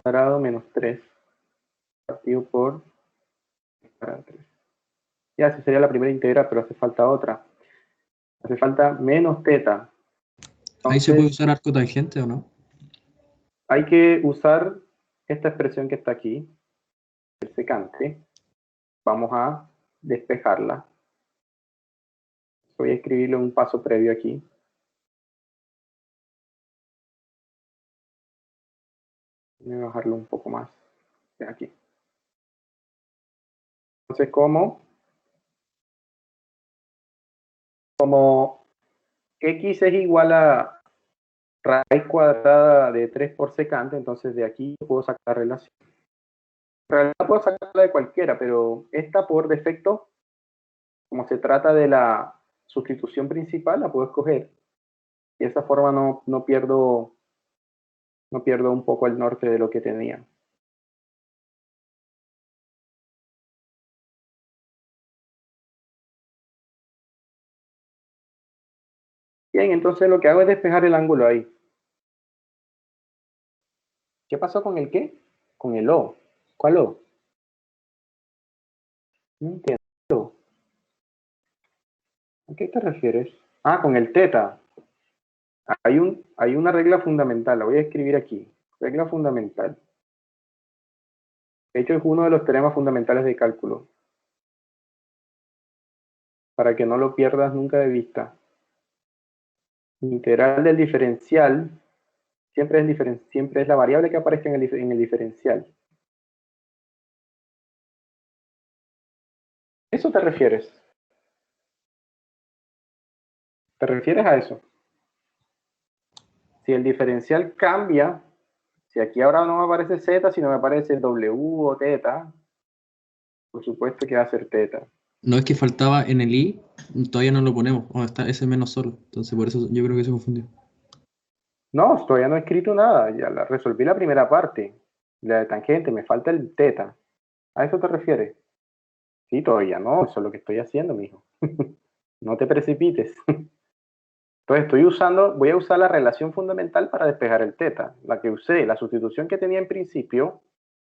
Cuadrado menos 3 partido por cuadrado 3. Ya, esa sería la primera integral, pero hace falta otra. Hace falta menos teta. Ahí se puede Entonces, usar arco tangente o no. hay que usar esta expresión que está aquí, el secante. Vamos a despejarla. Voy a escribirle un paso previo aquí. Voy a bajarlo un poco más. Aquí. Entonces, como x es igual a raíz cuadrada de 3 por secante, entonces de aquí puedo sacar la relación. En realidad puedo sacarla de cualquiera, pero esta por defecto, como se trata de la sustitución principal, la puedo escoger. Y de esa forma no pierdo un poco el norte de lo que tenía. Bien, entonces lo que hago es despejar el ángulo ahí. ¿Qué pasó con el qué? Con el O. ¿Cuál O? No entiendo. ¿A qué te refieres? Ah, con el teta. Hay una regla fundamental, la voy a escribir aquí. Regla fundamental. De hecho, es uno de los teoremas fundamentales de cálculo. Para que no lo pierdas nunca de vista. Integral del diferencial siempre es la variable que aparezca en el diferencial. ¿Eso te refieres? ¿Te refieres a eso? Si el diferencial cambia, si aquí ahora no me aparece z, sino me aparece w o teta, por supuesto que va a ser teta. No, es que faltaba en el i, todavía no lo ponemos, o está ese menos solo. Entonces por eso yo creo que se confundió. No, todavía no he escrito nada, ya resolví la primera parte, la de tangente, me falta el teta. ¿A eso te refieres? Sí, todavía no, eso es lo que estoy haciendo, mijo. No te precipites. Entonces voy a usar la relación fundamental para despejar el teta, la que usé, la sustitución que tenía en principio,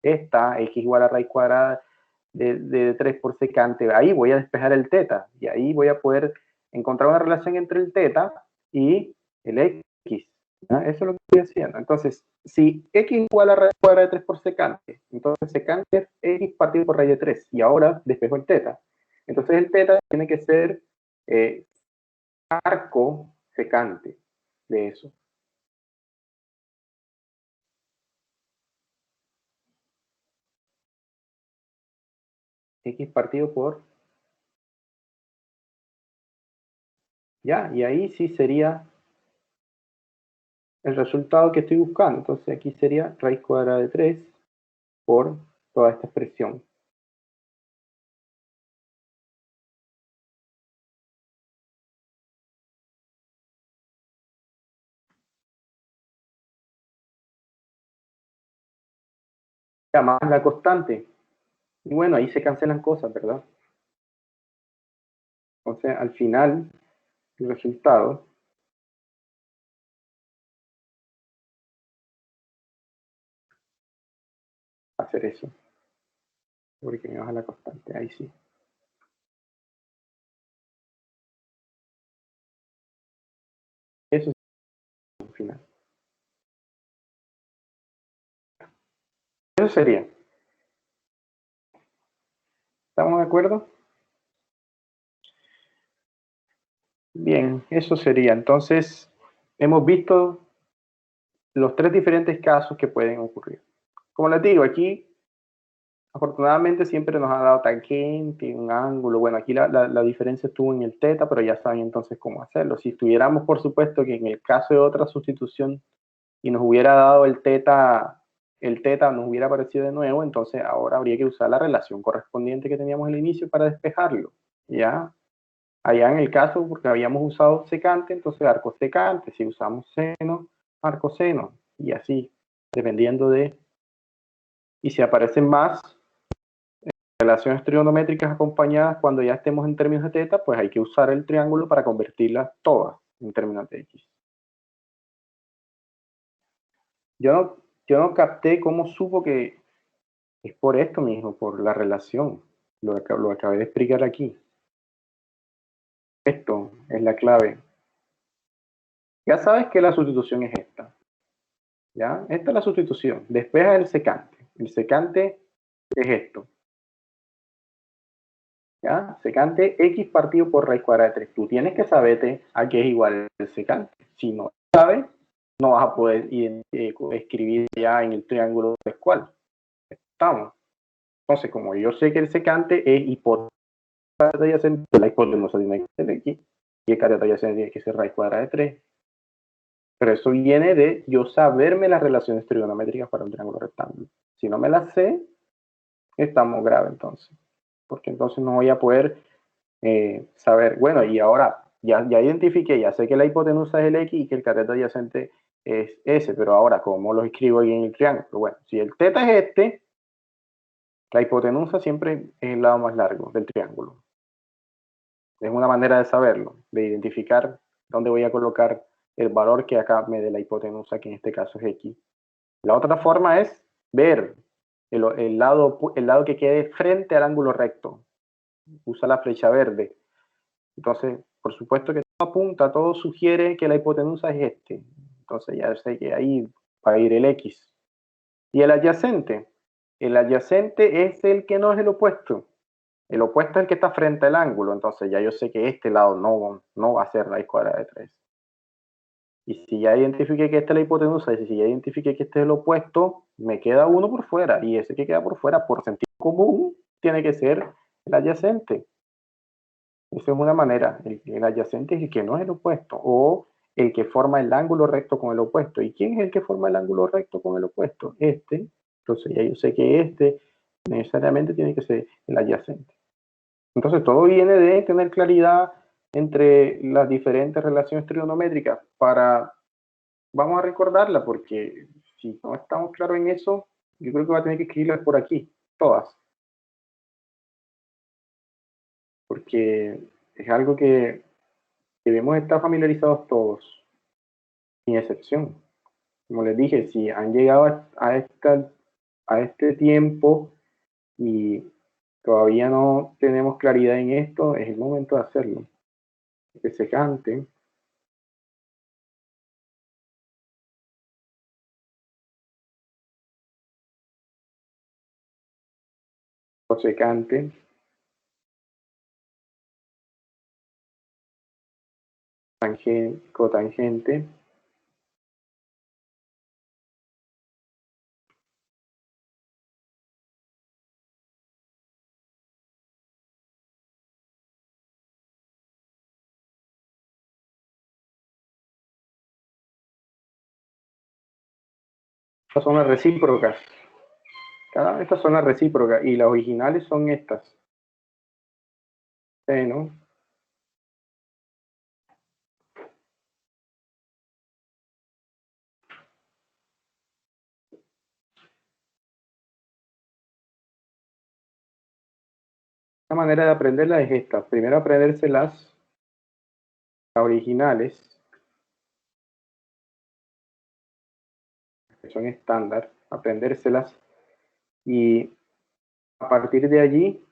esta, x igual a raíz cuadrada de 3 por secante, ahí voy a despejar el teta, y ahí voy a poder encontrar una relación entre el teta y el x. ¿No? Eso es lo que estoy haciendo. Entonces, si x igual a raíz cuadrada de 3 por secante, entonces secante es x partido por raíz de 3, y ahora despejo el teta. Entonces el teta tiene que ser arco secante de eso. X partido por... Ya, y ahí sí sería el resultado que estoy buscando. Entonces aquí sería raíz cuadrada de 3 por toda esta expresión. Ya, más la constante. Y bueno, ahí se cancelan cosas, ¿verdad? Entonces, al final, el resultado va a ser eso. Porque me baja la constante, ahí sí. Eso es al final. Eso sería. ¿Estamos de acuerdo? Bien, eso sería. Entonces, hemos visto los tres diferentes casos que pueden ocurrir. Como les digo, aquí afortunadamente siempre nos ha dado tangente, un ángulo. Bueno, aquí la diferencia estuvo en el teta, pero ya saben entonces cómo hacerlo. Si estuviéramos, por supuesto, que en el caso de otra sustitución y nos hubiera dado el teta nos hubiera aparecido de nuevo, entonces ahora habría que usar la relación correspondiente que teníamos al inicio para despejarlo. ¿Ya? Allá en el caso, porque habíamos usado secante, entonces arco secante. Si usamos seno, arco seno. Y así, dependiendo de... Y si aparecen más relaciones trigonométricas acompañadas cuando ya estemos en términos de teta, pues hay que usar el triángulo para convertirlas todas en términos de x. Yo no capté cómo supo que es por esto mismo, por la relación. Lo acabé de explicar aquí. Esto es la clave. Ya sabes que la sustitución es esta. ¿Ya? Esta es la sustitución. Despeja el secante. El secante es esto. ¿Ya? Secante x partido por raíz cuadrada de 3. Tú tienes que saberte a qué es igual el secante. Si no sabes, no vas a poder escribir ya en el triángulo cuál. Estamos. Entonces, como yo sé que el secante es hipotenusa adyacente, la hipotenusa tiene que ser x, y el cateto adyacente tiene que ser raíz cuadrada de 3. Pero eso viene de yo saberme las relaciones trigonométricas para un triángulo rectángulo. Si no me las sé, estamos graves entonces. Porque entonces no voy a poder saber, bueno, y ahora ya identifiqué, ya sé que la hipotenusa es el x y que el cateto adyacente es ese, pero ahora, ¿cómo lo escribo ahí en el triángulo? Bueno, si el teta es este, la hipotenusa siempre es el lado más largo del triángulo. Es una manera de saberlo, de identificar dónde voy a colocar el valor que acá me dé la hipotenusa, que en este caso es x. La otra forma es ver el lado que quede frente al ángulo recto. Usa la flecha verde. Entonces, por supuesto que todo apunta, todo sugiere que la hipotenusa es este. Entonces ya sé que ahí va a ir el x. ¿Y el adyacente? El adyacente es el que no es el opuesto. El opuesto es el que está frente al ángulo. Entonces ya yo sé que este lado no va a ser raíz cuadrada de 3. Y si ya identifiqué que esta es la hipotenusa, y si ya identifiqué que este es el opuesto, me queda uno por fuera. Y ese que queda por fuera, por sentido común, tiene que ser el adyacente. Esa es una manera. El adyacente es el que no es el opuesto, o el que forma el ángulo recto con el opuesto. ¿Y quién es el que forma el ángulo recto con el opuesto? Este. Entonces ya yo sé que este necesariamente tiene que ser el adyacente. Entonces todo viene de tener claridad entre las diferentes relaciones trigonométricas para, vamos a recordarla, porque si no estamos claros en eso, yo creo que va a tener que escribirlas por aquí, todas. Porque es algo que debemos estar familiarizados todos, sin excepción. Como les dije, si han llegado a este tiempo y todavía no tenemos claridad en esto, es el momento de hacerlo. Que se cante. Cosecante. Cotangente. Estas son las recíprocas. Cada una de estas son las recíprocas y las originales son estas. Seno. La manera de aprenderlas es esta. Primero aprenderse las originales, que son estándar, aprendérselas y a partir de allí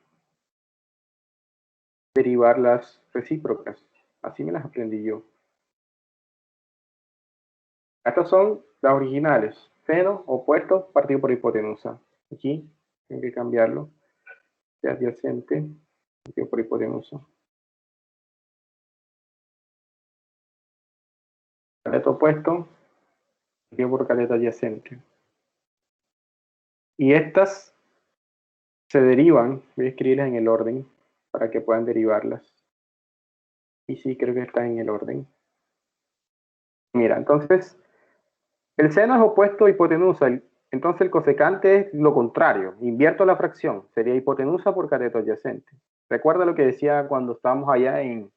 derivar las recíprocas. Así me las aprendí yo. Estas son las originales. Seno, opuesto, partido por hipotenusa. Aquí tengo que cambiarlo. De adyacente, partido por hipotenusa. Cateto opuesto, partido por cateto adyacente. Y estas se derivan, voy a escribirlas en el orden para que puedan derivarlas. Y sí, creo que están en el orden. Mira, entonces, el seno es opuesto a hipotenusa. Entonces el cosecante es lo contrario. Invierto la fracción. Sería hipotenusa por cateto adyacente. Recuerda lo que decía cuando estábamos allá en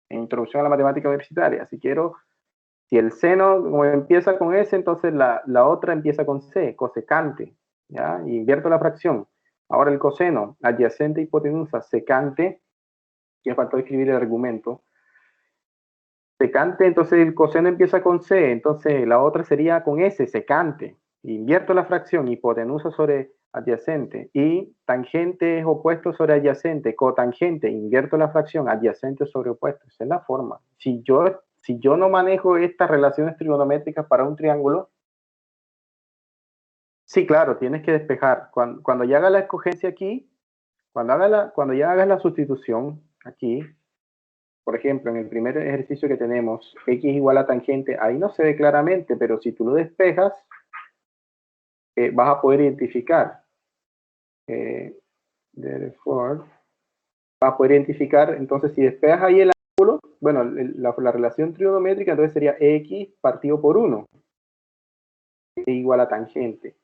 Introducción a la Matemática Universitaria. Si el seno como empieza con S, entonces la otra empieza con C, cosecante. ¿Ya? Y invierto la fracción. Ahora el coseno, adyacente hipotenusa, secante. Ya faltó escribir el argumento. Secante, entonces el coseno empieza con C, entonces la otra sería con S, secante. Invierto la fracción, hipotenusa sobre adyacente. Y tangente es opuesto sobre adyacente. Cotangente, invierto la fracción, adyacente sobre opuesto. Esa es la forma. Si yo no manejo estas relaciones trigonométricas para un triángulo, sí, claro, tienes que despejar. Cuando ya hagas la escogencia aquí, cuando ya hagas la sustitución aquí, por ejemplo, en el primer ejercicio que tenemos, x igual a tangente, ahí no se ve claramente, pero si tú lo despejas, vas a poder identificar. Therefore, vas a poder identificar, entonces si despejas ahí el ángulo, bueno, la relación trigonométrica, entonces sería x partido por 1, es igual a tangente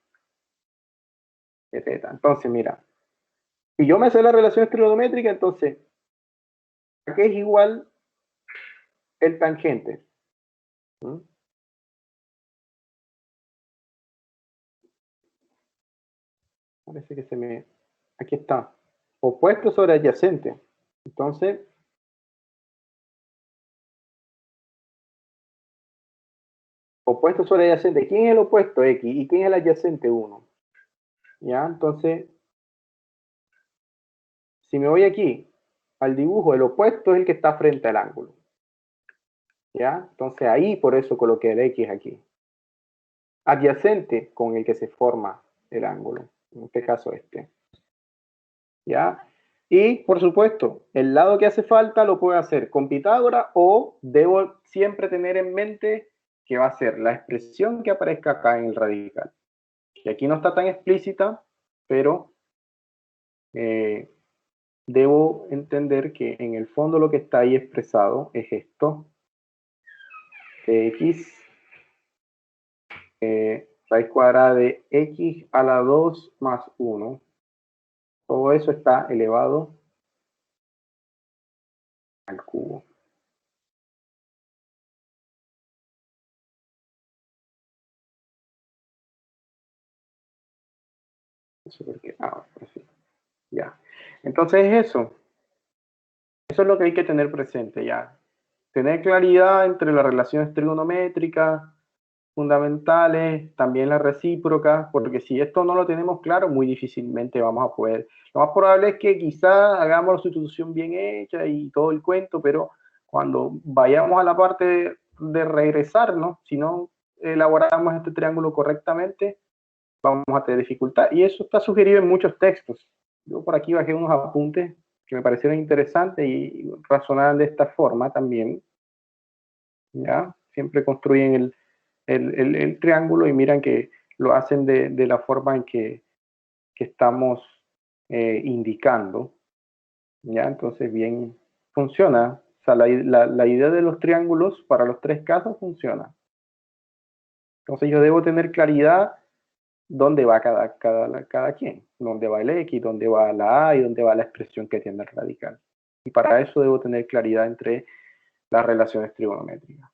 de θ. Entonces, mira, si yo me sé la relación trigonométrica, entonces, ¿a qué es igual el tangente? ¿Mm? Parece que aquí está, opuesto sobre adyacente. Entonces, opuesto sobre adyacente. ¿Quién es el opuesto? X. ¿Y quién es el adyacente? 1. ¿Ya? Entonces, si me voy aquí al dibujo, el opuesto es el que está frente al ángulo. ¿Ya? Entonces ahí por eso coloqué el X aquí. Adyacente con el que se forma el ángulo. En este caso este. ¿Ya? Y por supuesto, el lado que hace falta lo puedo hacer con Pitágoras o debo siempre tener en mente que va a ser la expresión que aparezca acá en el radical. Y aquí no está tan explícita, pero yo debo entender que en el fondo lo que está ahí expresado es esto. X raíz cuadrada de x a la 2 más 1. Todo eso está elevado al cubo. Eso porque, así. Ya. Entonces eso es lo que hay que tener presente ya. Tener claridad entre las relaciones trigonométricas fundamentales, también las recíprocas, porque si esto no lo tenemos claro, muy difícilmente vamos a poder. Lo más probable es que quizás hagamos la sustitución bien hecha y todo el cuento, pero cuando vayamos a la parte de regresarnos, si no elaboramos este triángulo correctamente, vamos a tener dificultad. Y eso está sugerido en muchos textos. Yo por aquí bajé unos apuntes que me parecieron interesantes y razonaban de esta forma también. ¿Ya? Siempre construyen el triángulo y miran que lo hacen de la forma en que estamos indicando. ¿Ya? Entonces, bien, funciona. O sea, la idea de los triángulos para los tres casos funciona. Entonces, yo debo tener claridad dónde va cada quien, dónde va el X, dónde va la A y dónde va la expresión que tiene el radical. Y para eso debo tener claridad entre las relaciones trigonométricas.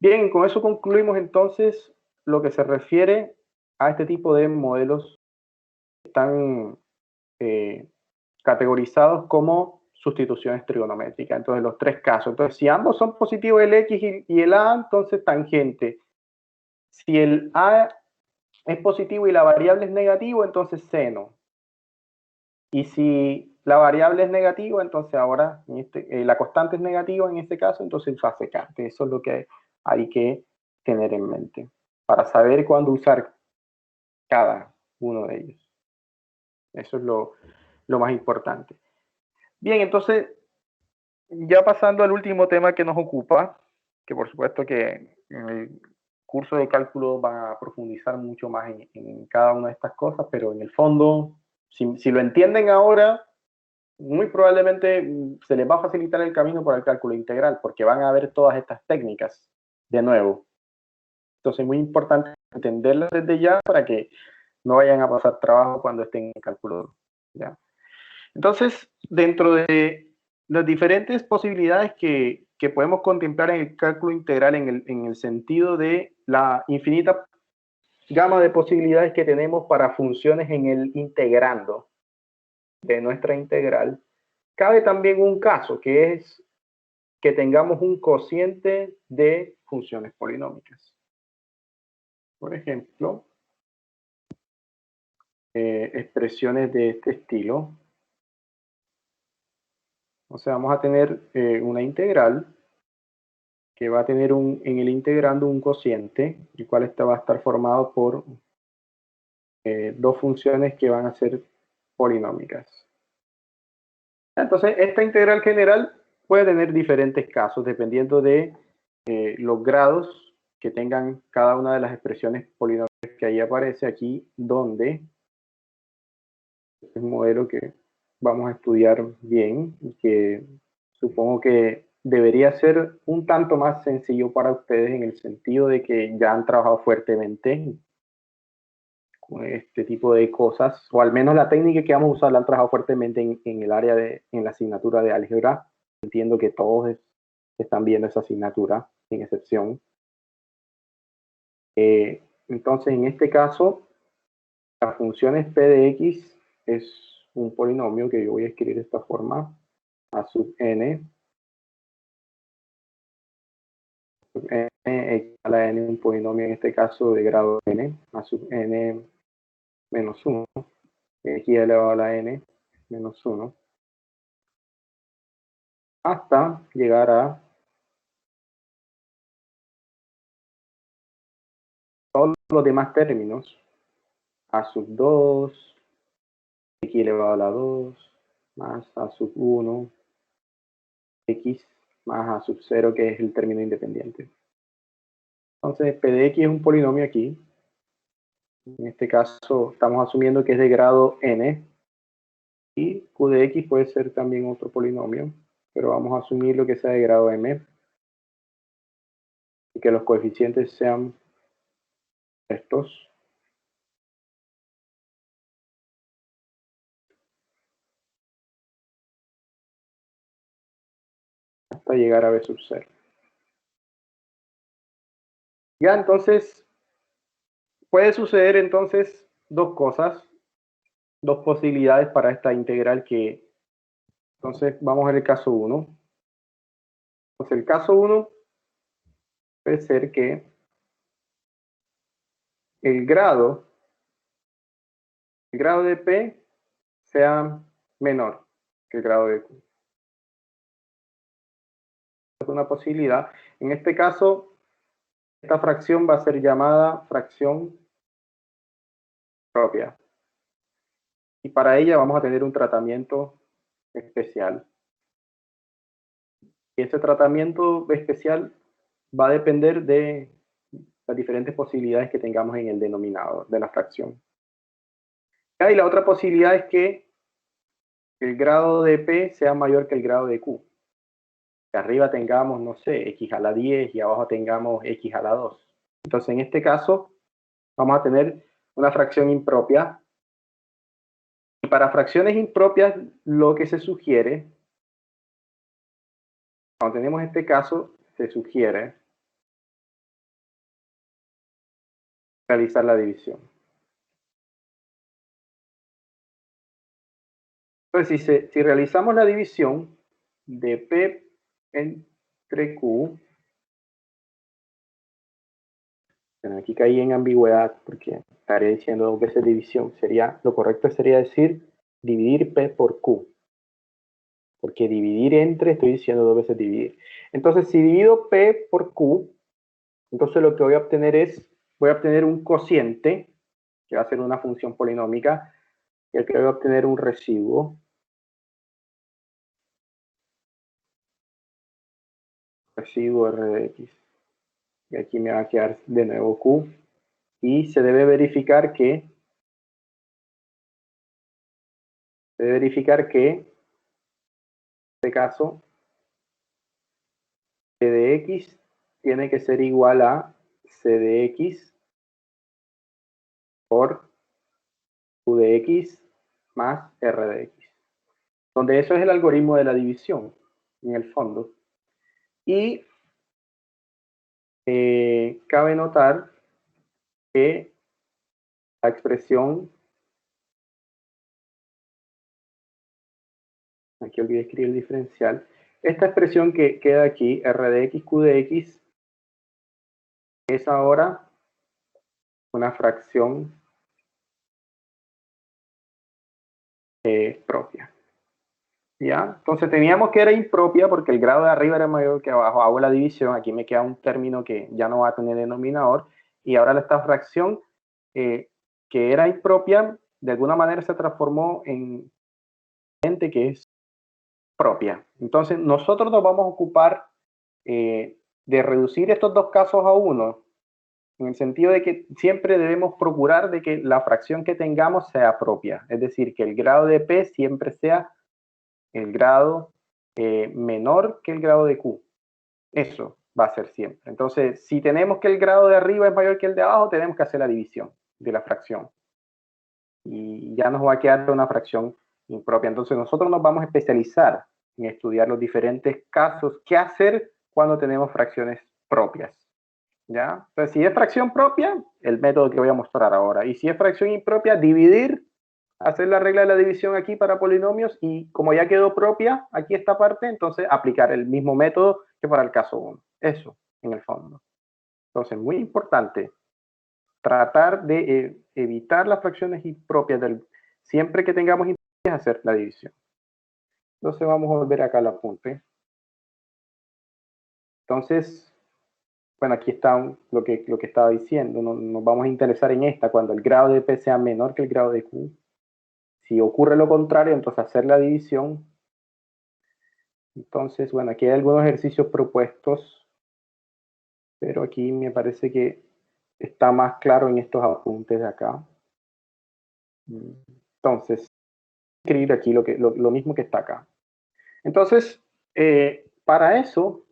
Bien, con eso concluimos entonces lo que se refiere a este tipo de modelos que están categorizados como sustituciones trigonométricas. Entonces, los tres casos. Entonces, si ambos son positivos, el X y el A, entonces tangente. Si el A es positivo y la variable es negativo, entonces seno. Y si la variable es negativa, entonces ahora la constante es negativa en este caso, entonces va a secante. Eso es lo que hay que tener en mente para saber cuándo usar cada uno de ellos. Eso es lo más importante. Bien, entonces, ya pasando al último tema que nos ocupa, que por supuesto que en el curso de cálculo va a profundizar mucho más en cada una de estas cosas, pero en el fondo, si lo entienden ahora, muy probablemente se les va a facilitar el camino para el cálculo integral, porque van a ver todas estas técnicas de nuevo. Entonces es muy importante entenderlas desde ya para que no vayan a pasar trabajo cuando estén en cálculo. ¿Ya? Entonces, dentro de las diferentes posibilidades que podemos contemplar en el cálculo integral en el sentido de la infinita gama de posibilidades que tenemos para funciones en el integrando de nuestra integral, cabe también un caso que es que tengamos un cociente de funciones polinómicas. Por ejemplo, expresiones de este estilo. O sea, vamos a tener una integral que va a tener en el integrando un cociente, el cual va a estar formado por dos funciones que van a ser polinómicas. Entonces, esta integral general puede tener diferentes casos dependiendo de los grados que tengan cada una de las expresiones polinómicas que ahí aparece aquí, donde es un modelo que vamos a estudiar bien y que supongo que debería ser un tanto más sencillo para ustedes en el sentido de que ya han trabajado fuertemente con este tipo de cosas, o al menos la técnica que vamos a usar la han trabajado fuertemente en el área en la asignatura de álgebra. Entiendo que todos están viendo esa asignatura, sin excepción. Entonces, en este caso, la función p de x es un polinomio que yo voy a escribir de esta forma, a sub n, x a la n, un polinomio en este caso de grado n, a sub n menos 1, x elevado a la n menos 1, hasta llegar a todos los demás términos, a sub 2, x elevado a la 2, más a sub 1, x más a sub 0, que es el término independiente. Entonces, p de x es un polinomio aquí. En este caso, estamos asumiendo que es de grado n. Y q de x puede ser también otro polinomio, pero vamos a asumir lo que sea de grado m. Y que los coeficientes sean estos. Hasta llegar a b sub 0. Ya, entonces, puede suceder entonces dos cosas, dos posibilidades para esta integral que, entonces, vamos a ver el caso 1. Entonces, el caso 1 puede ser que el grado de P sea menor que el grado de Q. Es una posibilidad. En este caso, esta fracción va a ser llamada fracción propia. Y para ella vamos a tener un tratamiento especial. Y ese tratamiento especial va a depender de las diferentes posibilidades que tengamos en el denominador de la fracción. Y la otra posibilidad es que el grado de P sea mayor que el grado de Q. Que arriba tengamos, no sé, x a la 10 y abajo tengamos x a la 2. Entonces, en este caso, vamos a tener una fracción impropia. Y para fracciones impropias, lo que se sugiere, cuando tenemos este caso, se sugiere realizar la división. Entonces, si realizamos la división de P entre Q, bueno, aquí caí en ambigüedad porque estaré diciendo dos veces división. Lo correcto sería decir dividir P por Q. Porque dividir entre, estoy diciendo dos veces dividir. Entonces, si divido P por Q, entonces lo que voy a obtener un cociente, que va a ser una función polinómica, y el que voy a obtener un residuo. Residuo R de X. Y aquí me va a quedar de nuevo Q. Y se debe verificar que en este caso C de X tiene que ser igual a C de X por Q de X más R de X. Donde eso es el algoritmo de la división, en el fondo. Y cabe notar que la expresión, aquí olvidé escribir el diferencial, esta expresión que queda aquí, R de X, Q de X, es ahora una fracción propia. ¿Ya? Entonces teníamos que era impropia porque el grado de arriba era mayor que abajo. Hago la división, aquí me queda un término que ya no va a tener denominador. Y ahora esta fracción que era impropia, de alguna manera se transformó en que es propia. Entonces nosotros nos vamos a ocupar de reducir estos dos casos a uno, en el sentido de que siempre debemos procurar de que la fracción que tengamos sea propia. Es decir, que el grado de P siempre sea el grado menor que el grado de Q. Eso va a ser siempre. Entonces, si tenemos que el grado de arriba es mayor que el de abajo, tenemos que hacer la división de la fracción. Y ya nos va a quedar una fracción impropia. Entonces, nosotros nos vamos a especializar en estudiar los diferentes casos. ¿Qué hacer cuando tenemos fracciones propias? ¿Ya? Entonces, si es fracción propia, el método que voy a mostrar ahora. Y si es fracción impropia, dividir, hacer la regla de la división aquí para polinomios y como ya quedó propia aquí esta parte, entonces aplicar el mismo método que para el caso 1. Eso, en el fondo. Entonces, muy importante, tratar de evitar las fracciones impropias siempre que tengamos impropias, hacer la división. Entonces, vamos a volver acá al apunte. Entonces, bueno, aquí está lo que estaba diciendo. Nos vamos a interesar en esta, cuando el grado de P sea menor que el grado de Q. Si ocurre lo contrario, entonces hacer la división. Entonces, bueno, aquí hay algunos ejercicios propuestos, pero aquí me parece que está más claro en estos apuntes de acá. Entonces, escribir aquí lo mismo que está acá. Entonces, para eso,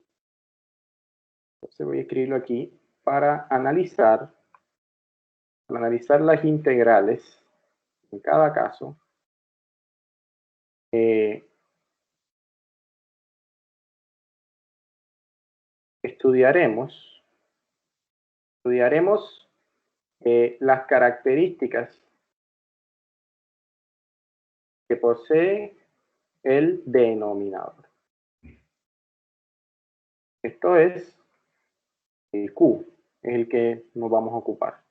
entonces voy a escribirlo aquí, para analizar las integrales en cada caso, estudiaremos las características que posee el denominador. Esto es el Q, es el que nos vamos a ocupar.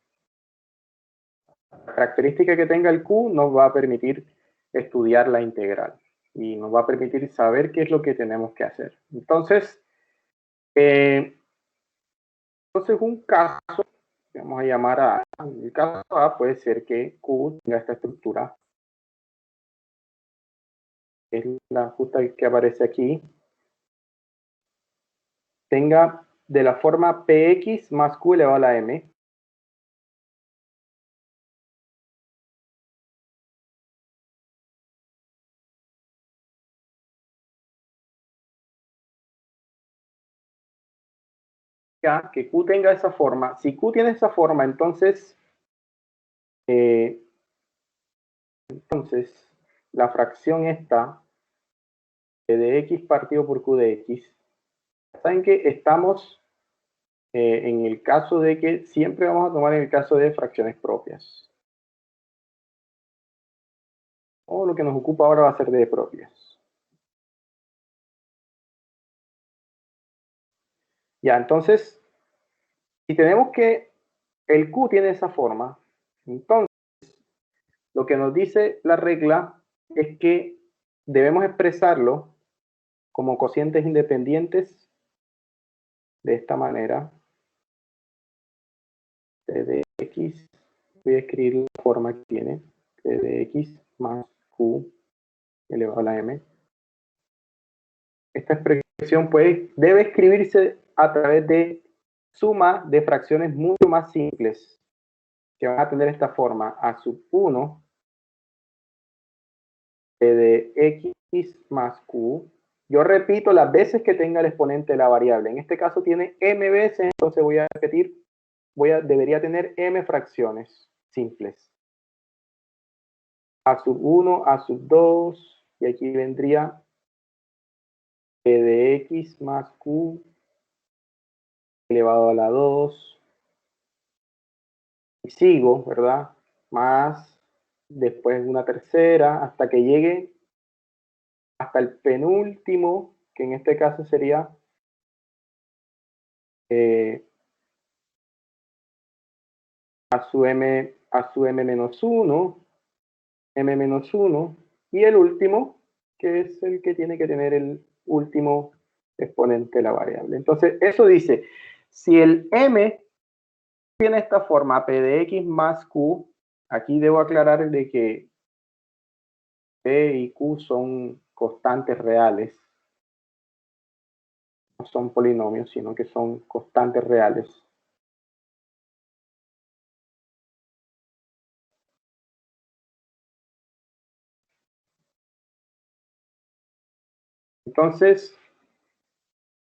La característica que tenga el Q nos va a permitir estudiar la integral y nos va a permitir saber qué es lo que tenemos que hacer. Entonces, un caso, vamos a llamar A. El caso A puede ser que Q tenga esta estructura, es la justa que aparece aquí, tenga de la forma Px más Q elevado a la M. Que Q tenga esa forma. Si Q tiene esa forma, entonces la fracción esta de x partido por Q de x, saben que estamos en el caso de que siempre vamos a tomar en el caso de fracciones propias. O lo que nos ocupa ahora va a ser de propias. Ya, entonces, si tenemos que el Q tiene esa forma, entonces lo que nos dice la regla es que debemos expresarlo como cocientes independientes de esta manera. T de x, voy a escribir la forma que tiene, T de x más Q elevado a la M. Esta expresión debe escribirse a través de suma de fracciones mucho más simples, que van a tener esta forma, a sub 1 de x más q. Yo repito las veces que tenga el exponente de la variable. En este caso tiene m veces, entonces voy a repetir, debería tener m fracciones simples. A sub 1, a sub 2, y aquí vendría p de x más q elevado a la 2. Y sigo, ¿verdad? Más después una tercera, hasta que llegue hasta el penúltimo, que en este caso sería a su m menos 1, m menos 1, y el último, que es el que tiene que tener el último exponente de la variable. Entonces, eso dice, si el m tiene esta forma, p de x más q, aquí debo aclarar de que p y q son constantes reales, no son polinomios, sino que son constantes reales. Entonces,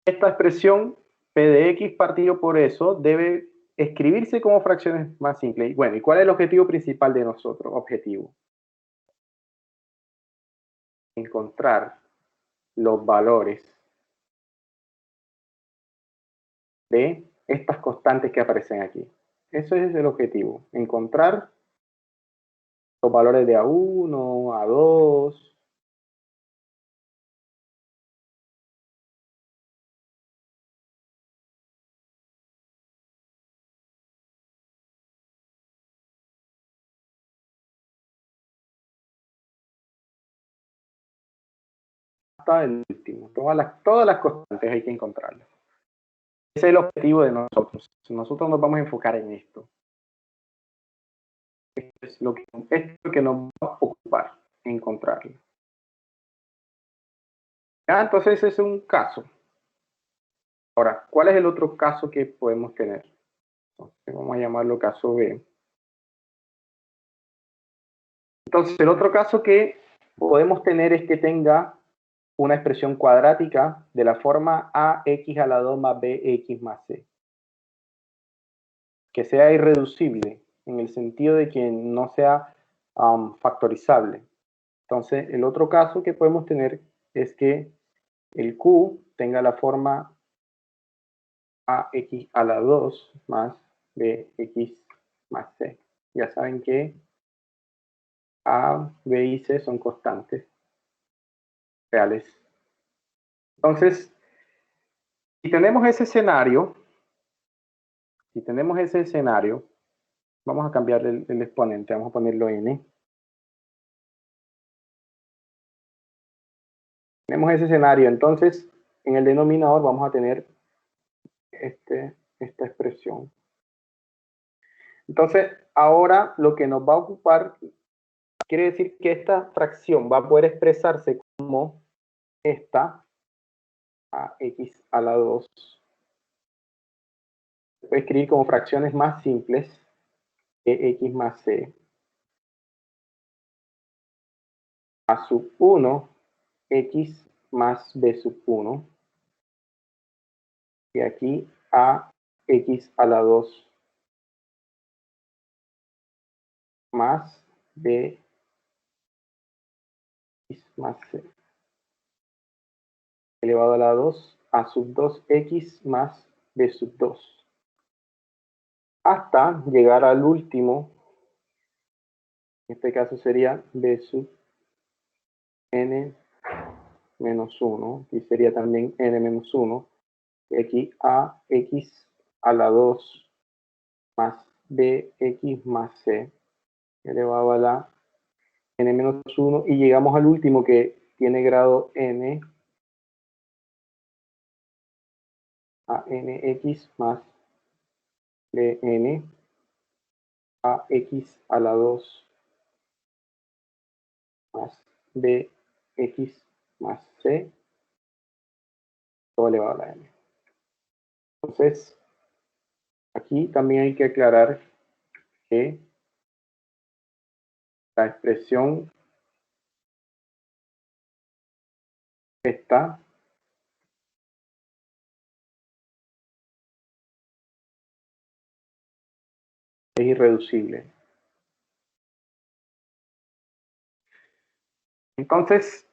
esta expresión p de x partido por eso debe escribirse como fracciones más simples. Bueno, ¿y cuál es el objetivo principal de nosotros? Objetivo: encontrar los valores de estas constantes que aparecen aquí. Eso es el objetivo, encontrar los valores de A1, A2, hasta el último. Todas las constantes hay que encontrarlas. Ese es el objetivo de nosotros. Nosotros nos vamos a enfocar en esto. Esto es lo que nos va a ocupar, encontrarlo. Ya, entonces ese es un caso. Ahora, ¿cuál es el otro caso que podemos tener? Entonces, vamos a llamarlo caso B. Entonces, el otro caso que podemos tener es que tenga una expresión cuadrática de la forma ax a la 2 más bx más c. Que sea irreducible, en el sentido de que no sea factorizable. Entonces, el otro caso que podemos tener es que el q tenga la forma ax a la 2 más bx más c. Ya saben que a, b y c son constantes reales. Entonces, si tenemos ese escenario, vamos a cambiar el exponente, vamos a ponerlo n. Tenemos ese escenario, entonces en el denominador vamos a tener esta expresión. Entonces, ahora lo que nos va a ocupar quiere decir que esta fracción va a poder expresarse como esta ax a la 2. Se puede escribir como fracciones más simples, x más c, a sub 1, x más b sub 1, y aquí a x a la 2 más b x más c, elevado a la 2 a sub 2x más b sub 2, hasta llegar al último, en este caso sería b sub n menos 1, y sería también n menos 1, y aquí a x a la 2 más bx más c, elevado a la n menos 1, y llegamos al último que tiene grado n, a nx más bn a x a la 2 más bx más c, todo elevado a la n. Entonces, aquí también hay que aclarar que la expresión esta es irreducible. Entonces,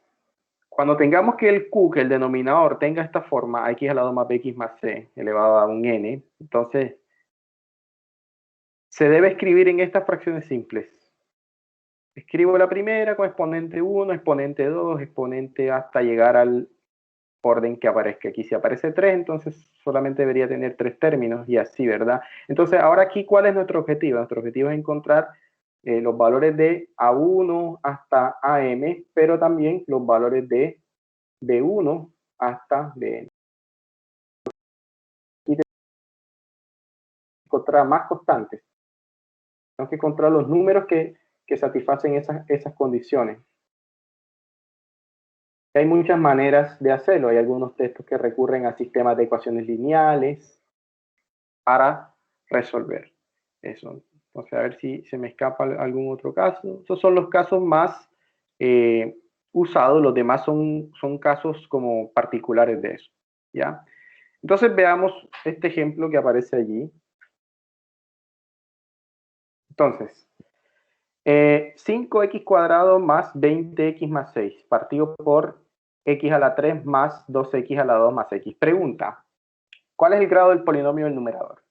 cuando tengamos que el q, que el denominador tenga esta forma, x a la 2 más bx más c, elevado a un n, entonces se debe escribir en estas fracciones simples. Escribo la primera con exponente 1, exponente 2, exponente hasta llegar al orden que aparezca. Aquí si aparece 3, entonces solamente debería tener 3 términos y así, ¿verdad? Entonces, ahora aquí, ¿cuál es nuestro objetivo? Nuestro objetivo es encontrar los valores de A1 hasta AM, pero también los valores de B1 hasta Bn. Y tenemos que encontrar más constantes. Tenemos que encontrar los números que satisfacen esas condiciones. Hay muchas maneras de hacerlo. Hay algunos textos que recurren a sistemas de ecuaciones lineales para resolver eso. Entonces, a ver si se me escapa algún otro caso. Estos son los casos más usados. Los demás son casos como particulares de eso, ¿ya? Entonces, veamos este ejemplo que aparece allí. Entonces, 5x cuadrado más 20x más 6, partido por x a la 3 más 2x a la 2 más x. Pregunta, ¿cuál es el grado del polinomio del numerador?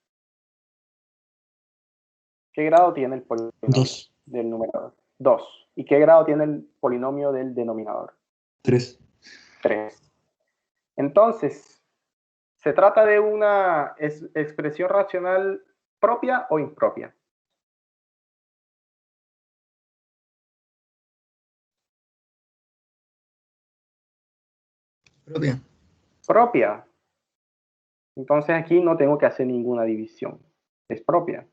¿Qué grado tiene el polinomio 2. del numerador? 2. ¿Y qué grado tiene el polinomio del denominador? 3. 3. Entonces, ¿se trata de una expresión racional propia o impropia? Propia. Propia. Entonces aquí no tengo que hacer ninguna división. Es propia.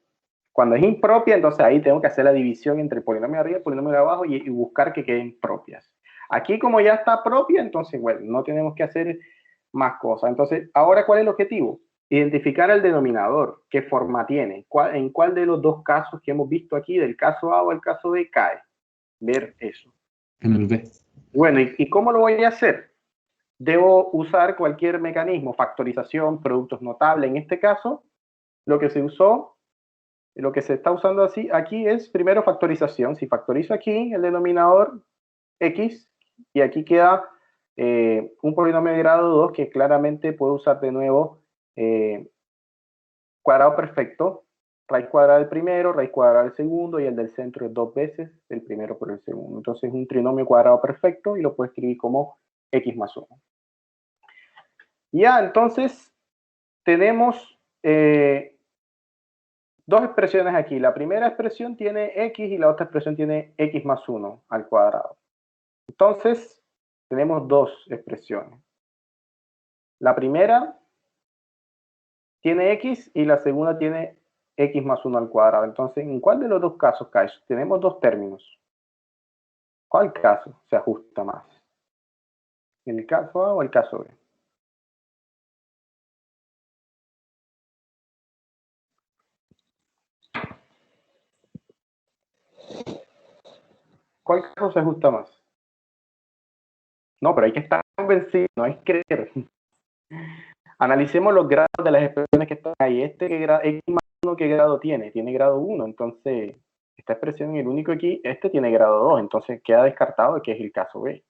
Cuando es impropia, entonces ahí tengo que hacer la división entre el polinomio de arriba y el polinomio de abajo y buscar que queden propias. Aquí como ya está propia, entonces bueno, no tenemos que hacer más cosas. Entonces, ahora ¿cuál es el objetivo? Identificar el denominador, qué forma tiene, en cuál de los dos casos que hemos visto aquí, del caso A o el caso B, cae. Ver eso. En el B. Bueno, ¿y cómo lo voy a hacer? Debo usar cualquier mecanismo, factorización, productos notables. En este caso, lo que se usó, lo que se está usando así aquí es primero factorización. Si factorizo aquí el denominador x, y aquí queda un polinomio de grado 2 que claramente puedo usar de nuevo cuadrado perfecto, raíz cuadrada del primero, raíz cuadrada del segundo, y el del centro es 2 veces el primero por el segundo. Entonces es un trinomio cuadrado perfecto y lo puedo escribir como x más 1. Ya, entonces tenemos dos expresiones aquí. La primera expresión tiene x y la otra expresión tiene x más 1 al cuadrado. Entonces tenemos dos expresiones. La primera tiene x y la segunda tiene x más 1 al cuadrado. Entonces, ¿en cuál de los dos casos cae? Tenemos dos términos. ¿Cuál caso se ajusta más? ¿El caso A o el caso B? ¿Cuál caso se ajusta más? No, pero hay que estar convencido, no hay que creer. Analicemos los grados de las expresiones que están ahí. X más 1, ¿qué grado tiene? Tiene grado 1, entonces esta expresión, el único aquí, este tiene grado 2, entonces queda descartado que es el caso B.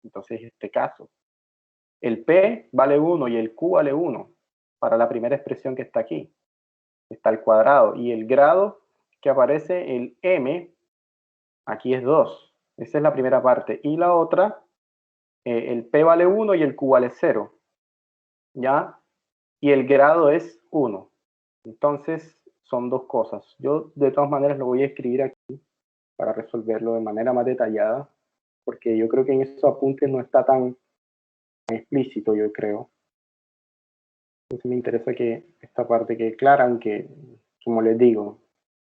Entonces, este caso. El P vale 1 y el Q vale 1 para la primera expresión que está aquí. Está al cuadrado. Y el grado que aparece, el M, aquí es 2. Esa es la primera parte. Y la otra, el P vale 1 y el Q vale 0. ¿Ya? Y el grado es 1. Entonces, son dos cosas. Yo, de todas maneras, lo voy a escribir aquí para resolverlo de manera más detallada, porque yo creo que en esos apuntes no está tan explícito, yo creo. Entonces me interesa que esta parte quede clara, aunque, como les digo,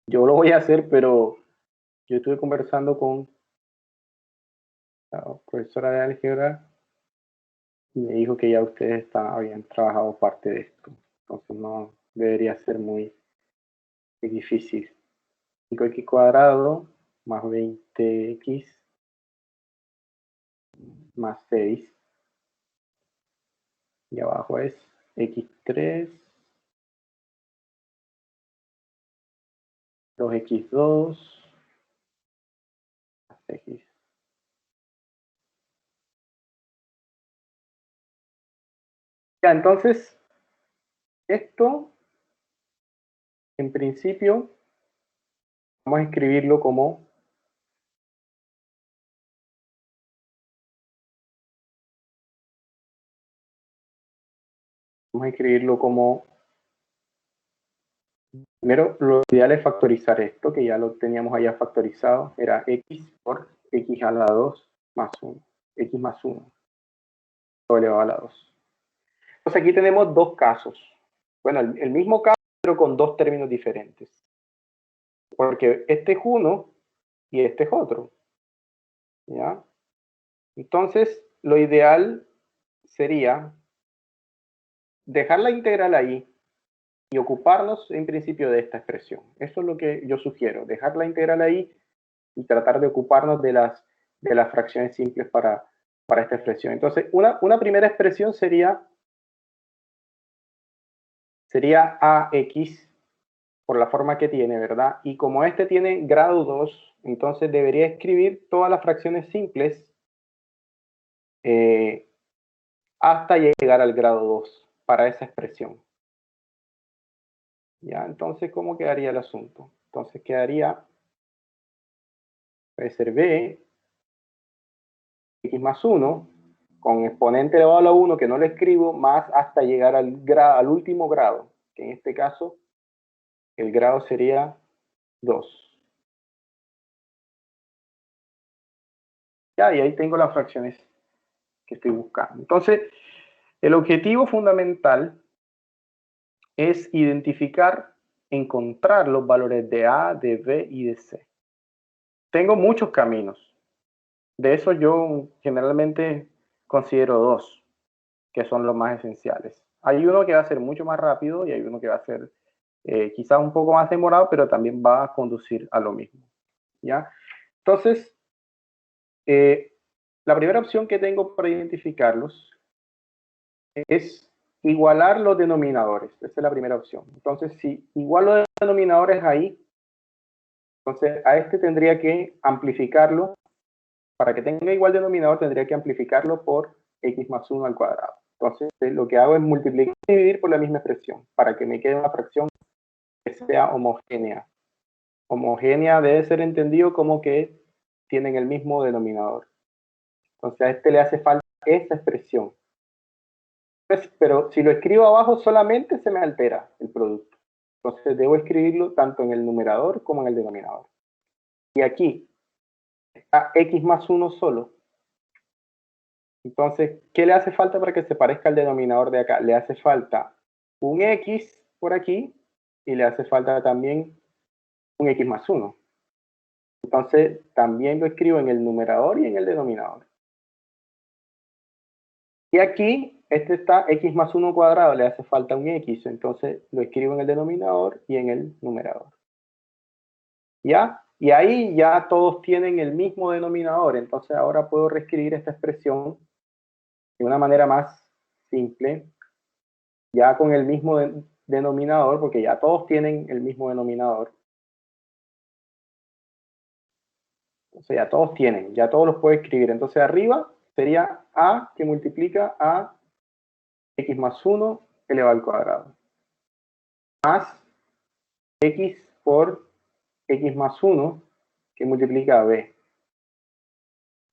yo lo voy a hacer, pero yo estuve conversando con la profesora de álgebra y me dijo que ya ustedes habían trabajado parte de esto. Entonces no debería ser muy difícil. 5x cuadrado más 20x más 6. Y abajo es x3 2x2 más x. Ya, entonces, esto, en principio, vamos a escribirlo como primero, lo ideal es factorizar esto, que ya lo teníamos allá factorizado, era x por x a la 2 más 1, x más 1, todo elevado a la 2. Entonces aquí tenemos dos casos. Bueno, el mismo caso, pero con dos términos diferentes. Porque este es uno y este es otro. ¿Ya? Entonces, lo ideal sería dejar la integral ahí y ocuparnos en principio de esta expresión. Eso es lo que yo sugiero, dejar la integral ahí y tratar de ocuparnos de las fracciones simples para esta expresión. Entonces, una primera expresión sería AX por la forma que tiene, ¿verdad? Y como este tiene grado 2, entonces debería escribir todas las fracciones simples hasta llegar al grado 2 para esa expresión. ¿Ya? Entonces, ¿cómo quedaría el asunto? Entonces quedaría, puede ser B, x más 1, con exponente elevado a la 1, que no le escribo, más hasta llegar al último grado, que en este caso, el grado sería 2. Ya, y ahí tengo las fracciones que estoy buscando. Entonces, el objetivo fundamental es identificar, encontrar los valores de A, de B y de C. Tengo muchos caminos. De esos yo generalmente considero dos, que son los más esenciales. Hay uno que va a ser mucho más rápido y hay uno que va a ser quizás un poco más demorado, pero también va a conducir a lo mismo. ¿Ya? Entonces, la primera opción que tengo para identificarlos es igualar los denominadores. Esa es la primera opción. Entonces, si igualo los denominadores ahí, entonces a este tendría que amplificarlo. Para que tenga igual denominador, tendría que amplificarlo por x más 1 al cuadrado. Entonces, lo que hago es multiplicar y dividir por la misma expresión, para que me quede una fracción que sea homogénea. Homogénea debe ser entendido como que tienen el mismo denominador. Entonces, a este le hace falta esa expresión. Pero si lo escribo abajo, solamente se me altera el producto. Entonces, debo escribirlo tanto en el numerador como en el denominador. Y aquí está x más 1 solo. Entonces, ¿qué le hace falta para que se parezca al denominador de acá? Le hace falta un x por aquí y le hace falta también un x más 1. Entonces, también lo escribo en el numerador y en el denominador. Y aquí, este está x más 1 cuadrado, le hace falta un x, entonces lo escribo en el denominador y en el numerador. ¿Ya? Y ahí ya todos tienen el mismo denominador, entonces ahora puedo reescribir esta expresión de una manera más simple, ya con el mismo denominador, porque ya todos tienen el mismo denominador. Entonces ya todos tienen, ya todos los puedo escribir. Entonces arriba sería a que multiplica a x más 1 elevado al cuadrado. Más x por x más 1 que multiplica a b.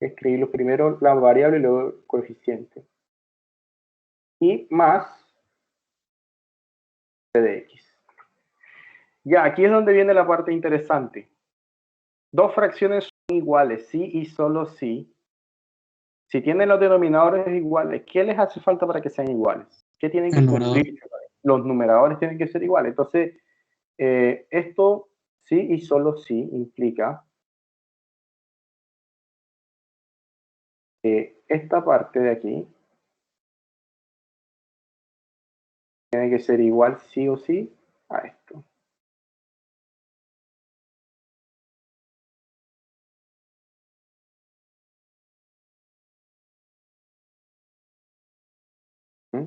Escribirlo primero la variable y luego el coeficiente. Y más b de x. Ya, aquí es donde viene la parte interesante. Dos fracciones son iguales, sí y solo sí. Si tienen los denominadores iguales, ¿qué les hace falta para que sean iguales? ¿Qué tienen que cumplir? Los numeradores tienen que ser iguales. Entonces, esto sí y solo sí implica que esta parte de aquí tiene que ser igual sí o sí a esto. ¿Mm?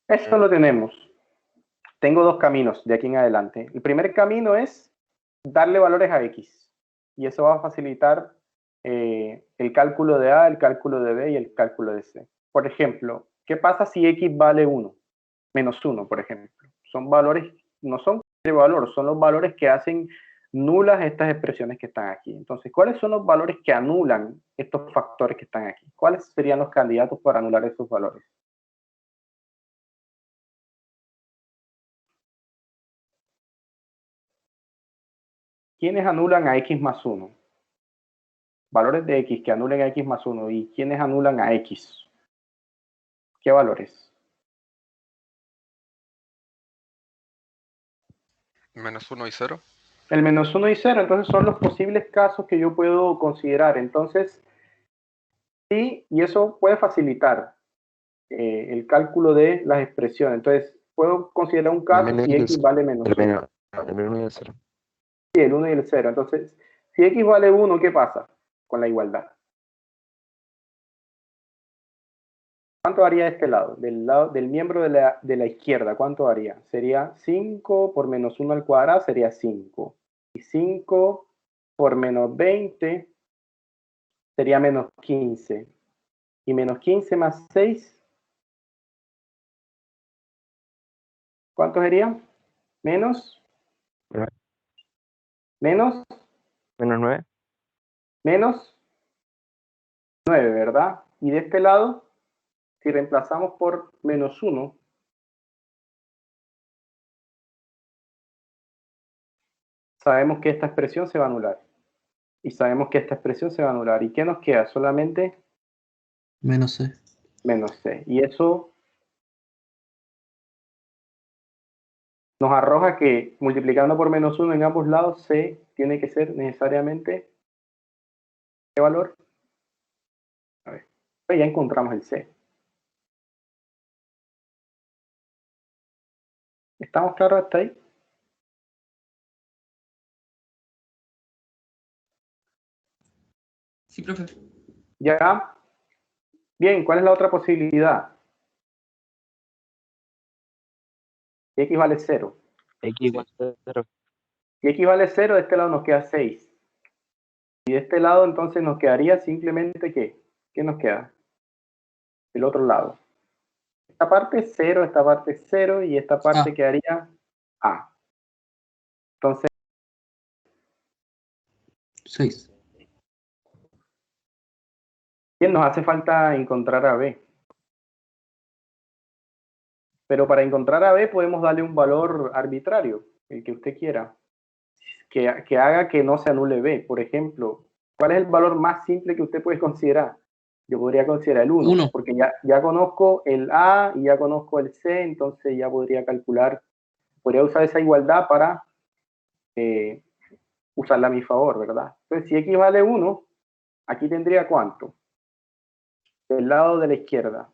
Esto lo tenemos. Tengo dos caminos de aquí en adelante. El primer camino es darle valores a x. Y eso va a facilitar el cálculo de a, el cálculo de b y el cálculo de c. Por ejemplo, ¿qué pasa si x vale 1? Menos 1, por ejemplo. Son valores, no son de valor, son los valores que hacen nulas estas expresiones que están aquí. Entonces, ¿cuáles son los valores que anulan estos factores que están aquí? ¿Cuáles serían los candidatos para anular esos valores? ¿Quiénes anulan a x más 1? Valores de x que anulen a x más 1. ¿Y quiénes anulan a x? ¿Qué valores? Menos 1 y 0. El menos 1 y 0, entonces son los posibles casos que yo puedo considerar. Entonces, sí, y eso puede facilitar el cálculo de las expresiones. Entonces, puedo considerar un caso si x vale menos 1. El 1 y el 0. Sí, el 1 y el 0. Entonces, si x vale 1, ¿qué pasa con la igualdad? ¿Cuánto haría este lado? Del miembro de la izquierda, ¿cuánto haría? Sería 5 por menos 1 al cuadrado, sería 5. Y 5 por menos 20 sería menos 15. Y menos 15 más 6, ¿cuánto sería? Menos. Menos. Menos 9. Menos 9, ¿verdad? Y de este lado, si reemplazamos por menos 1, sabemos que esta expresión se va a anular. Y sabemos que esta expresión se va a anular. ¿Y qué nos queda? Solamente Menos c. menos c. Y eso nos arroja que multiplicando por menos 1 en ambos lados, c tiene que ser necesariamente, ¿qué valor? A ver, pues ya encontramos el c. ¿Estamos claros hasta ahí? Sí, profe. ¿Ya? Bien, ¿cuál es la otra posibilidad? X vale 0. X igual a 0. Si X vale 0, de este lado nos queda 6. Y de este lado entonces nos quedaría simplemente ¿qué? ¿Qué nos queda? El otro lado. Esta parte es 0, esta parte es 0 y esta parte quedaría A. Entonces, 6. bien, nos hace falta encontrar a B. Pero para encontrar a B podemos darle un valor arbitrario, el que usted quiera, que haga que no se anule B. Por ejemplo, ¿cuál es el valor más simple que usted puede considerar? Yo podría considerar el 1, 1. porque ya conozco el A y ya conozco el C, entonces ya podría calcular, podría usar esa igualdad para usarla a mi favor, ¿verdad? Entonces, si X vale 1, aquí tendría ¿cuánto? Del lado de la izquierda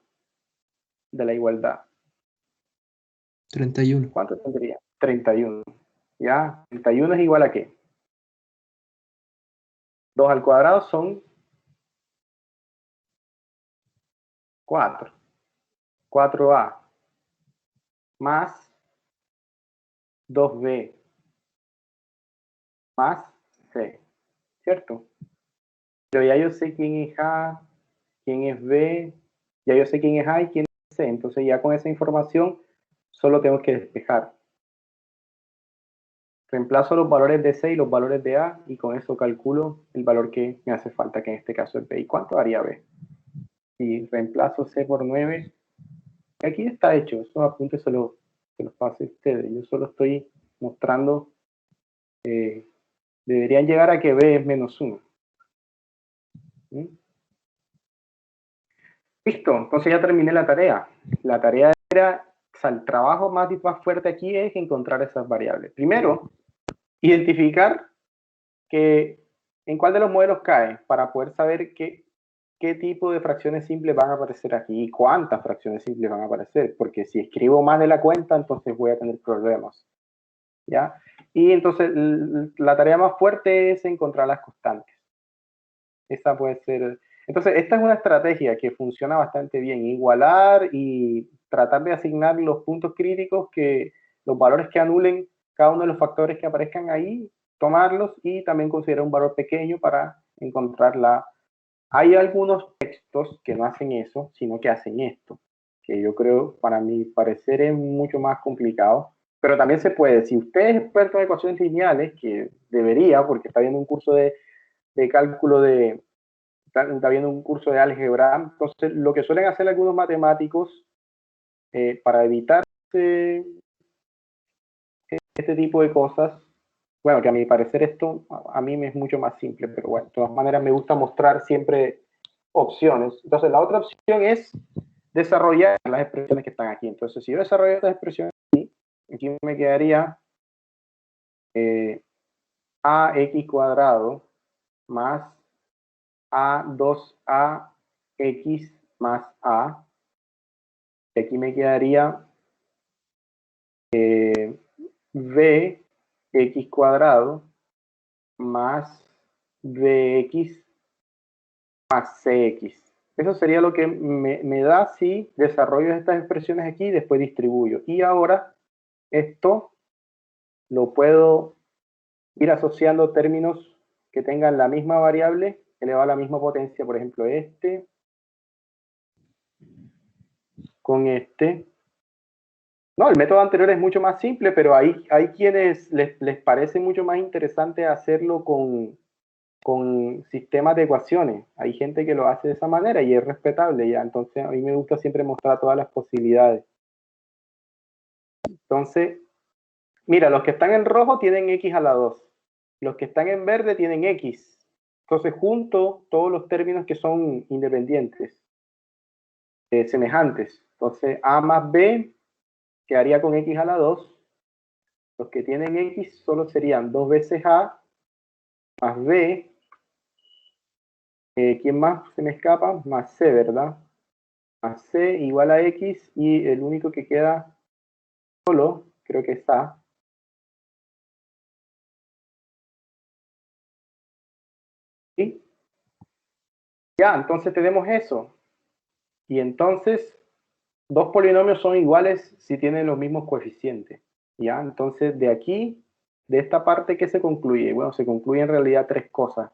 de la igualdad. 31. ¿Cuánto tendría? 31. ¿Ya? 31 es igual a ¿qué? 2 al cuadrado son 4. 4A más 2B más C. ¿Cierto? Pero ya yo sé quién es A, quién es B, ya yo sé quién es A y quién es C. Entonces ya con esa información solo tengo que despejar. Reemplazo los valores de C y los valores de A y con eso calculo el valor que me hace falta, que en este caso es B. ¿Y cuánto daría B? Si reemplazo C por 9, aquí está hecho, esos apuntes se los paso a ustedes. Yo solo estoy mostrando, deberían llegar a que B es menos 1. ¿Mm? Listo, entonces ya terminé la tarea. La tarea era, o sea, el trabajo más fuerte aquí es encontrar esas variables. Primero, identificar en cuál de los modelos cae para poder saber qué tipo de fracciones simples van a aparecer aquí y cuántas fracciones simples van a aparecer, porque si escribo más de la cuenta, entonces voy a tener problemas. ¿Ya? Y entonces la tarea más fuerte es encontrar las constantes. Esa puede ser. Entonces, esta es una estrategia que funciona bastante bien, igualar y tratar de asignar los puntos críticos, que los valores que anulen cada uno de los factores que aparezcan ahí, tomarlos y también considerar un valor pequeño para encontrarla. Hay algunos textos que no hacen eso, sino que hacen esto, que yo creo, para mi parecer, es mucho más complicado, pero también se puede. Si usted es experto en ecuaciones lineales, que debería, porque está viendo un curso de cálculo está viendo un curso de álgebra, entonces lo que suelen hacer algunos matemáticos para evitar este tipo de cosas, bueno, que a mi parecer esto a mí me es mucho más simple, pero bueno, de todas maneras me gusta mostrar siempre opciones. Entonces la otra opción es desarrollar las expresiones que están aquí. Entonces si yo desarrollo estas expresiones aquí me quedaría ax cuadrado más a2ax más a. Y aquí me quedaría bx cuadrado más bx más cx. Eso sería lo que me da si desarrollo estas expresiones aquí y después distribuyo. Y ahora esto lo puedo ir asociando términos que tengan la misma variable elevado a la misma potencia. Por ejemplo, este con este. No, el método anterior es mucho más simple, pero hay quienes les parece mucho más interesante hacerlo con sistemas de ecuaciones. Hay gente que lo hace de esa manera y es respetable ya. Entonces, a mí me gusta siempre mostrar todas las posibilidades. Entonces, mira, los que están en rojo tienen x a la 2. Los que están en verde tienen x. Entonces, junto todos los términos que son independientes, semejantes. Entonces, a más b quedaría con x a la 2. Los que tienen x solo serían 2 veces a más b. ¿Quién más se me escapa? Más c, ¿verdad? Más c igual a x y el único que queda solo, creo que es a. ¿Sí? Ya, entonces tenemos eso. Y entonces, dos polinomios son iguales si tienen los mismos coeficientes. Ya, entonces de aquí, de esta parte, ¿qué se concluye? Bueno, se concluye en realidad tres cosas,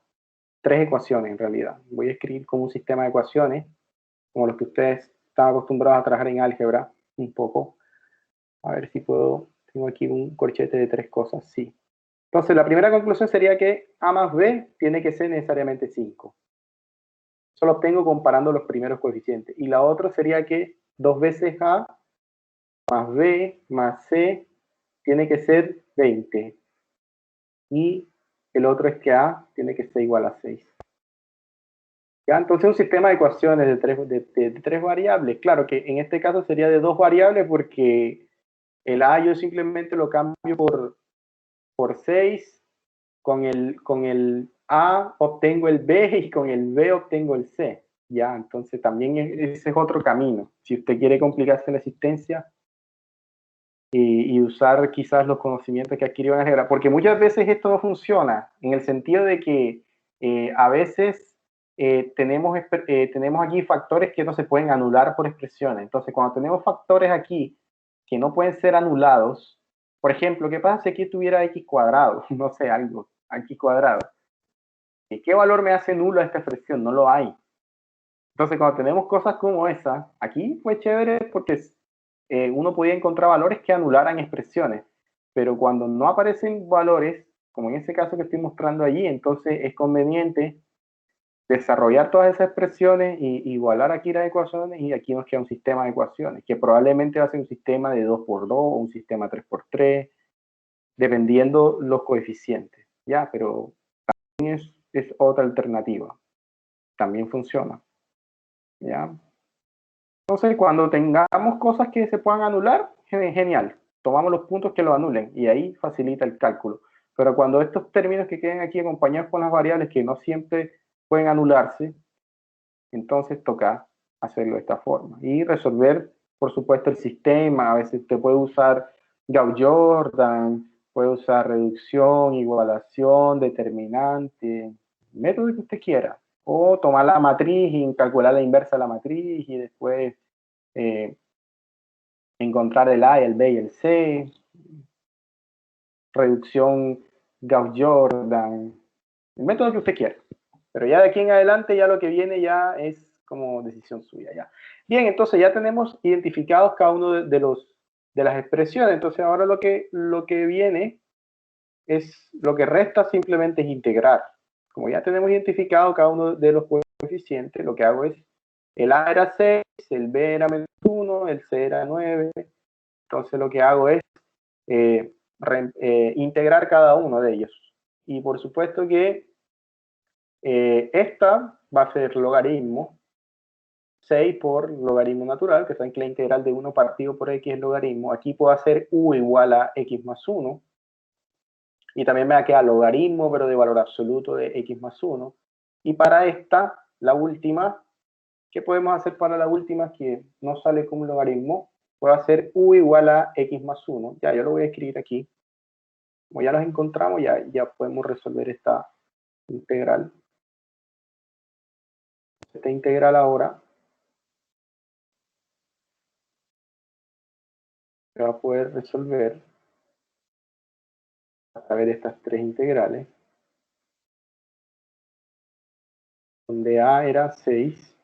tres ecuaciones en realidad. Voy a escribir como un sistema de ecuaciones, como los que ustedes están acostumbrados a trabajar en álgebra, un poco. A ver si puedo, tengo aquí un corchete de tres cosas, sí. Entonces, la primera conclusión sería que A más B tiene que ser necesariamente 5. Eso lo obtengo comparando los primeros coeficientes. Y la otra sería que 2 veces A más B más C tiene que ser 20. Y el otro es que A tiene que ser igual a 6. ¿Ya? Entonces un sistema de ecuaciones de tres variables. Claro que en este caso sería de dos variables porque el A yo simplemente lo cambio por 6. Con el A obtengo el B y con el B obtengo el C. Ya, entonces también ese es otro camino. Si usted quiere complicarse la existencia y usar quizás los conocimientos que adquirió en álgebra, porque muchas veces esto no funciona, en el sentido de que a veces tenemos aquí factores que no se pueden anular por expresiones. Entonces, cuando tenemos factores aquí que no pueden ser anulados, por ejemplo, ¿qué pasa si aquí tuviera x cuadrado? No sé, algo, x cuadrado. ¿Qué valor me hace nulo a esta expresión? No lo hay. Entonces, cuando tenemos cosas como esa, aquí fue chévere porque uno podía encontrar valores que anularan expresiones, pero cuando no aparecen valores, como en ese caso que estoy mostrando allí, entonces es conveniente desarrollar todas esas expresiones y igualar aquí las ecuaciones, y aquí nos queda un sistema de ecuaciones, que probablemente va a ser un sistema de 2x2 o un sistema 3x3, dependiendo los coeficientes, ¿ya? Pero también es otra alternativa, también funciona, ¿ya? Entonces, cuando tengamos cosas que se puedan anular, genial, tomamos los puntos que lo anulen y ahí facilita el cálculo. Pero cuando estos términos que queden aquí acompañados con las variables que no siempre pueden anularse, entonces toca hacerlo de esta forma y resolver, por supuesto, el sistema. A veces usted puede usar Gauss-Jordan, puede usar reducción, igualación, determinante, método que usted quiera. O tomar la matriz y calcular la inversa de la matriz y después encontrar el A, el B y el C. Reducción Gauss-Jordan, el método que usted quiera. Pero ya de aquí en adelante ya lo que viene ya es como decisión suya. Ya. Bien, entonces ya tenemos identificados cada uno de las expresiones. Entonces ahora lo que viene es, lo que resta simplemente es integrar. Como ya tenemos identificado cada uno de los coeficientes, lo que hago es, el A era 6, el B era menos 1, el C era 9. Entonces lo que hago es integrar cada uno de ellos. Y por supuesto que esta va a ser logaritmo 6 por logaritmo natural, que saben que la integral de 1 partido por x es logaritmo. Aquí puedo hacer u igual a x más 1. Y también me va a quedar logaritmo, pero de valor absoluto de x más 1. Y para esta, la última, ¿qué podemos hacer para la última que no sale como un logaritmo? Puedo hacer u igual a x más 1. Ya, yo lo voy a escribir aquí. Como ya los encontramos, ya podemos resolver esta integral. Esta integral ahora se va a poder resolver a través de estas tres integrales, donde a era 6,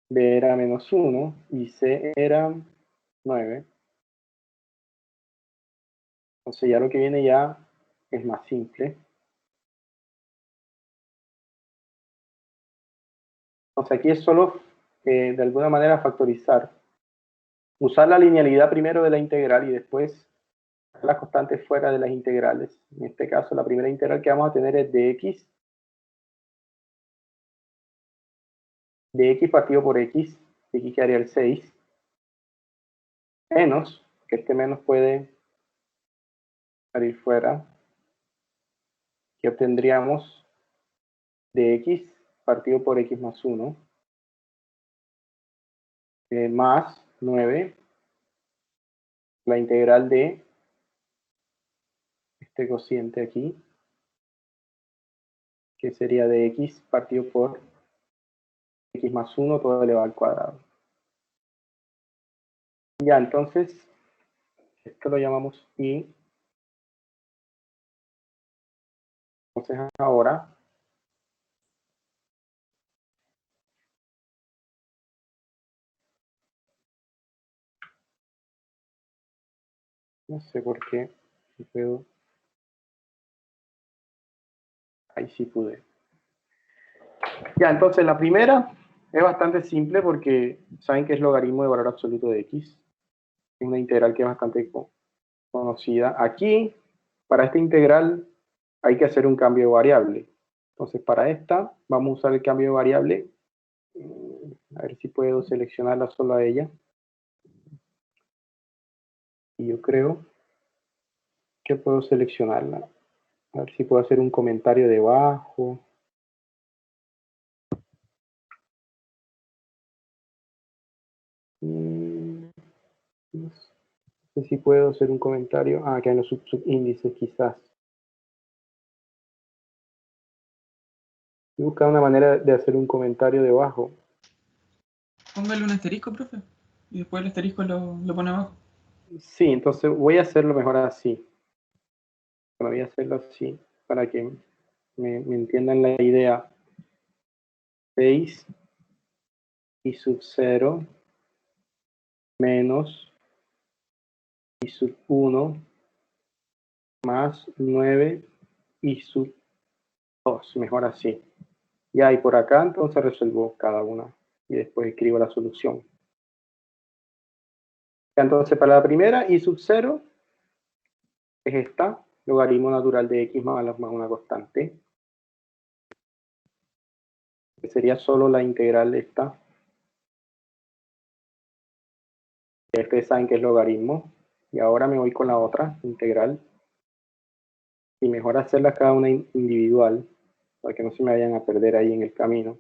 b era menos 1 y c era 9. Entonces ya lo que viene ya es más simple. Entonces aquí es solo de alguna manera factorizar. Usar la linealidad primero de la integral y después las constantes fuera de las integrales. En este caso la primera integral que vamos a tener es de x partido por x, y aquí quedaría el 6, menos, que este menos puede salir fuera, que obtendríamos de x partido por x más 1, más 9, la integral de este cociente aquí, que sería de x partido por x más 1 todo elevado al cuadrado. Ya, entonces, esto lo llamamos y. Entonces ahora, no sé por qué, no puedo. Ahí sí pude. Ya, entonces la primera es bastante simple porque saben que es logaritmo de valor absoluto de x. Es una integral que es bastante conocida. Aquí, para esta integral, hay que hacer un cambio de variable. Entonces, para esta, vamos a usar el cambio de variable. A ver si puedo seleccionarla solo a ella. Y yo creo que puedo seleccionarla. A ver si puedo hacer un comentario debajo. No sé si puedo hacer un comentario. Ah, acá en los subíndices quizás. Voy a buscar una manera de hacer un comentario debajo. Póngale un asterisco, profe. Y después el asterisco lo pone abajo. Sí, entonces voy a hacerlo mejor así. Bueno, voy a hacerlo así para que me entiendan la idea. 6 y sub 0 menos y sub 1 más 9 y sub 2. Mejor así. Ya, y por acá entonces resuelvo cada una y después escribo la solución. Ya, entonces para la primera, y sub 0 es esta, logaritmo natural de x más una constante. Que sería solo la integral de esta. Ustedes saben que es logaritmo. Y ahora me voy con la otra integral. Y mejor hacerla cada una individual, para que no se me vayan a perder ahí en el camino.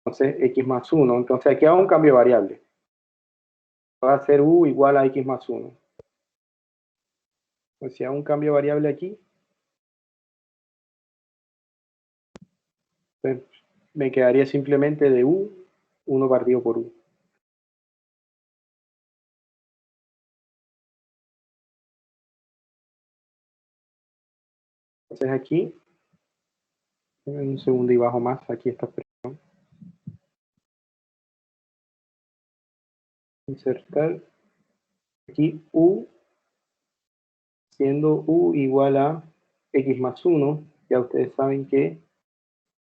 Entonces, x más 1. Entonces aquí hago un cambio de variable. Va a ser u igual a x más 1. Pues si hago un cambio de variable aquí, pues me quedaría simplemente de u, 1 partido por u. Entonces aquí, en un segundo y bajo más, aquí esta expresión. Insertar aquí u, siendo u igual a x más 1, ya ustedes saben que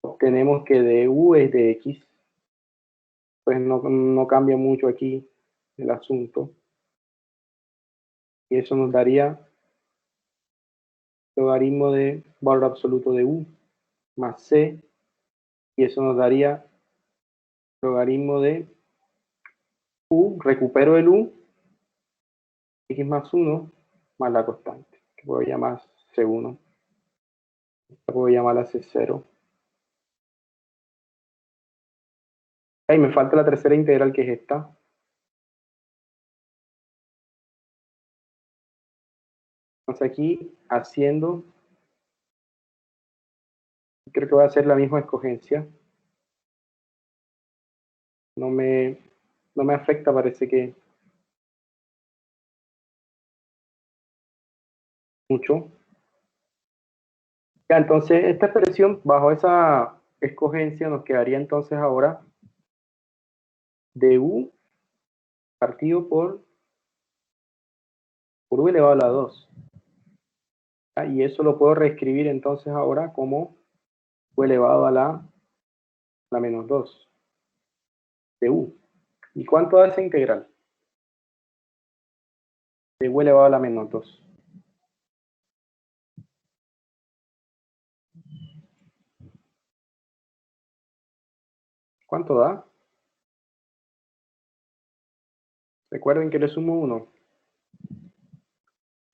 obtenemos que de u es de x, pues no cambia mucho aquí el asunto. Y eso nos daría logaritmo de valor absoluto de u más c, y eso nos daría logaritmo de u, recupero el u, x más 1, más la constante, que puedo llamar c1. Esta puedo llamarla c0. Ahí me falta la tercera integral, que es esta. Entonces aquí, haciendo, creo que voy a hacer la misma escogencia. No me afecta, parece que mucho. Ya, entonces esta expresión, bajo esa escogencia, nos quedaría entonces ahora de u partido por u elevado a la 2. ¿Ya? Y eso lo puedo reescribir entonces ahora como u elevado a la menos 2 de u. ¿Y cuánto da esa integral? De u elevado a la menos 2. ¿Cuánto da? Recuerden que le sumo 1.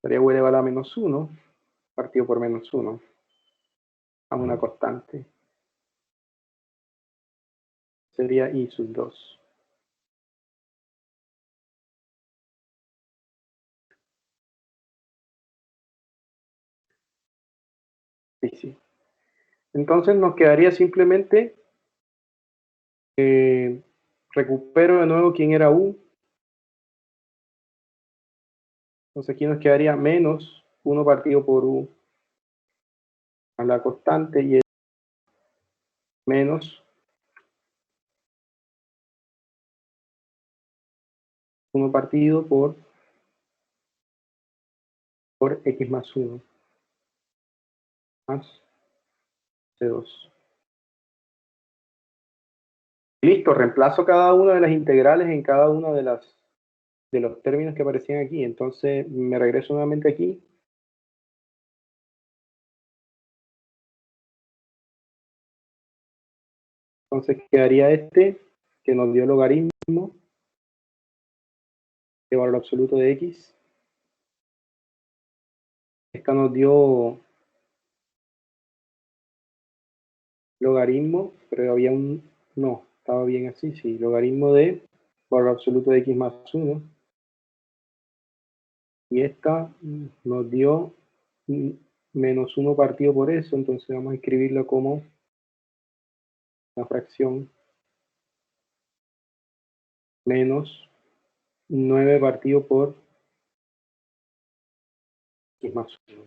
Sería u elevado a la menos 1 partido por menos 1. A una constante. Sería i sub 2. Sí, sí. Entonces nos quedaría simplemente, recupero de nuevo quién era U. Entonces aquí nos quedaría menos 1 partido por U a la constante y es menos 1 partido por X más 1 más C2. Listo, reemplazo cada una de las integrales en cada uno de los términos que aparecían aquí. Entonces me regreso nuevamente aquí. Entonces quedaría este, que nos dio logaritmo de valor absoluto de X. Esta nos dio logaritmo, pero había no, estaba bien así, sí, logaritmo de valor absoluto de X más 1. Y esta nos dio menos 1 partido por eso, entonces vamos a escribirlo como una fracción menos 9 partido por X más 1.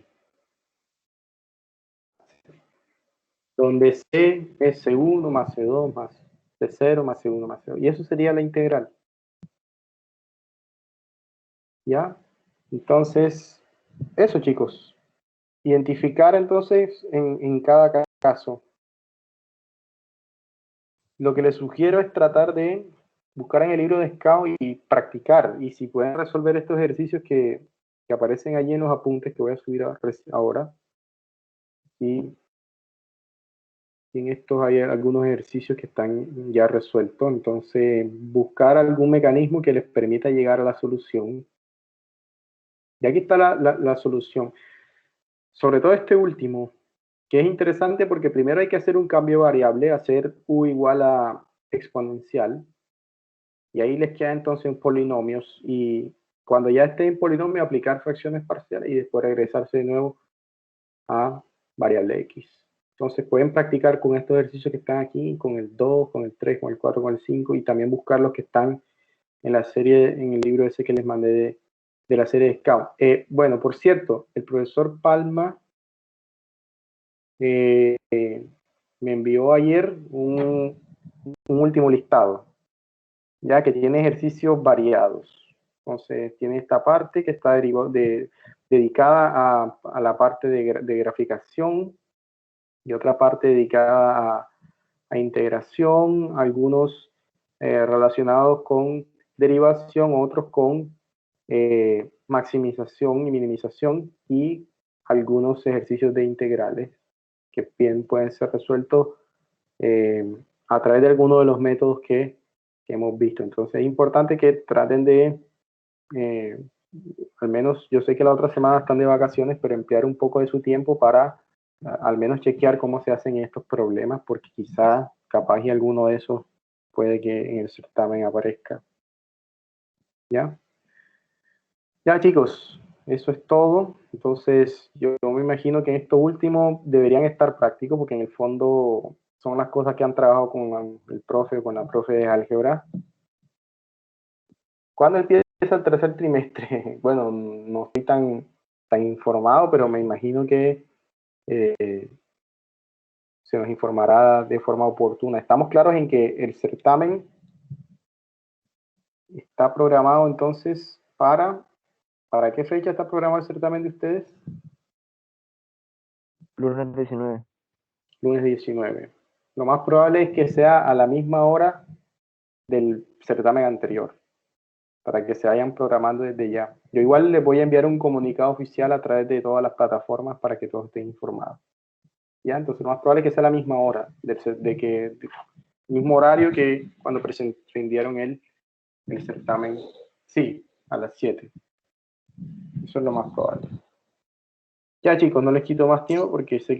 Donde C es C1 más C2 más C0 más C1 más C2. Y eso sería la integral. ¿Ya? Entonces, eso chicos. Identificar entonces en cada caso. Lo que les sugiero es tratar de buscar en el libro de Scout y practicar. Y si pueden resolver estos ejercicios que aparecen allí en los apuntes que voy a subir ahora. Y en estos hay algunos ejercicios que están ya resueltos. Entonces, buscar algún mecanismo que les permita llegar a la solución. Y aquí está la solución. Sobre todo este último, que es interesante porque primero hay que hacer un cambio de variable, hacer u igual a exponencial. Y ahí les queda entonces polinomios. Y cuando ya esté en polinomio, aplicar fracciones parciales y después regresarse de nuevo a variable x. Entonces pueden practicar con estos ejercicios que están aquí, con el 2, con el 3, con el 4, con el 5, y también buscar los que están en la serie, en el libro ese que les mandé de la serie de Scout. Bueno, por cierto, el profesor Palma me envió ayer un último listado, ya que tiene ejercicios variados. Entonces tiene esta parte que está dedicada a la parte de graficación, y otra parte dedicada a integración, algunos relacionados con derivación, otros con maximización y minimización, y algunos ejercicios de integrales que bien pueden ser resueltos a través de algunos de los métodos que hemos visto. Entonces es importante que traten de, al menos yo sé que la otra semana están de vacaciones, pero emplear un poco de su tiempo para al menos chequear cómo se hacen estos problemas, porque quizá, capaz y alguno de esos puede que en el certamen aparezca. ¿Ya? Ya chicos, eso es todo. Entonces yo me imagino que en esto último deberían estar prácticos, porque en el fondo son las cosas que han trabajado con el profe o con la profe de álgebra. ¿Cuándo empieza el tercer trimestre? Bueno, no estoy tan informado, pero me imagino que se nos informará de forma oportuna. Estamos claros en que el certamen está programado entonces ¿para qué fecha está programado el certamen de ustedes? Lunes 19. Lunes 19. Lo más probable es que sea a la misma hora del certamen anterior, para que se vayan programando desde ya. Yo igual les voy a enviar un comunicado oficial a través de todas las plataformas para que todos estén informados. ¿Ya? Entonces lo más probable es que sea la misma hora, el mismo horario que cuando rindieron el certamen. Sí, a las 7. Eso es lo más probable. Ya chicos, no les quito más tiempo porque sé que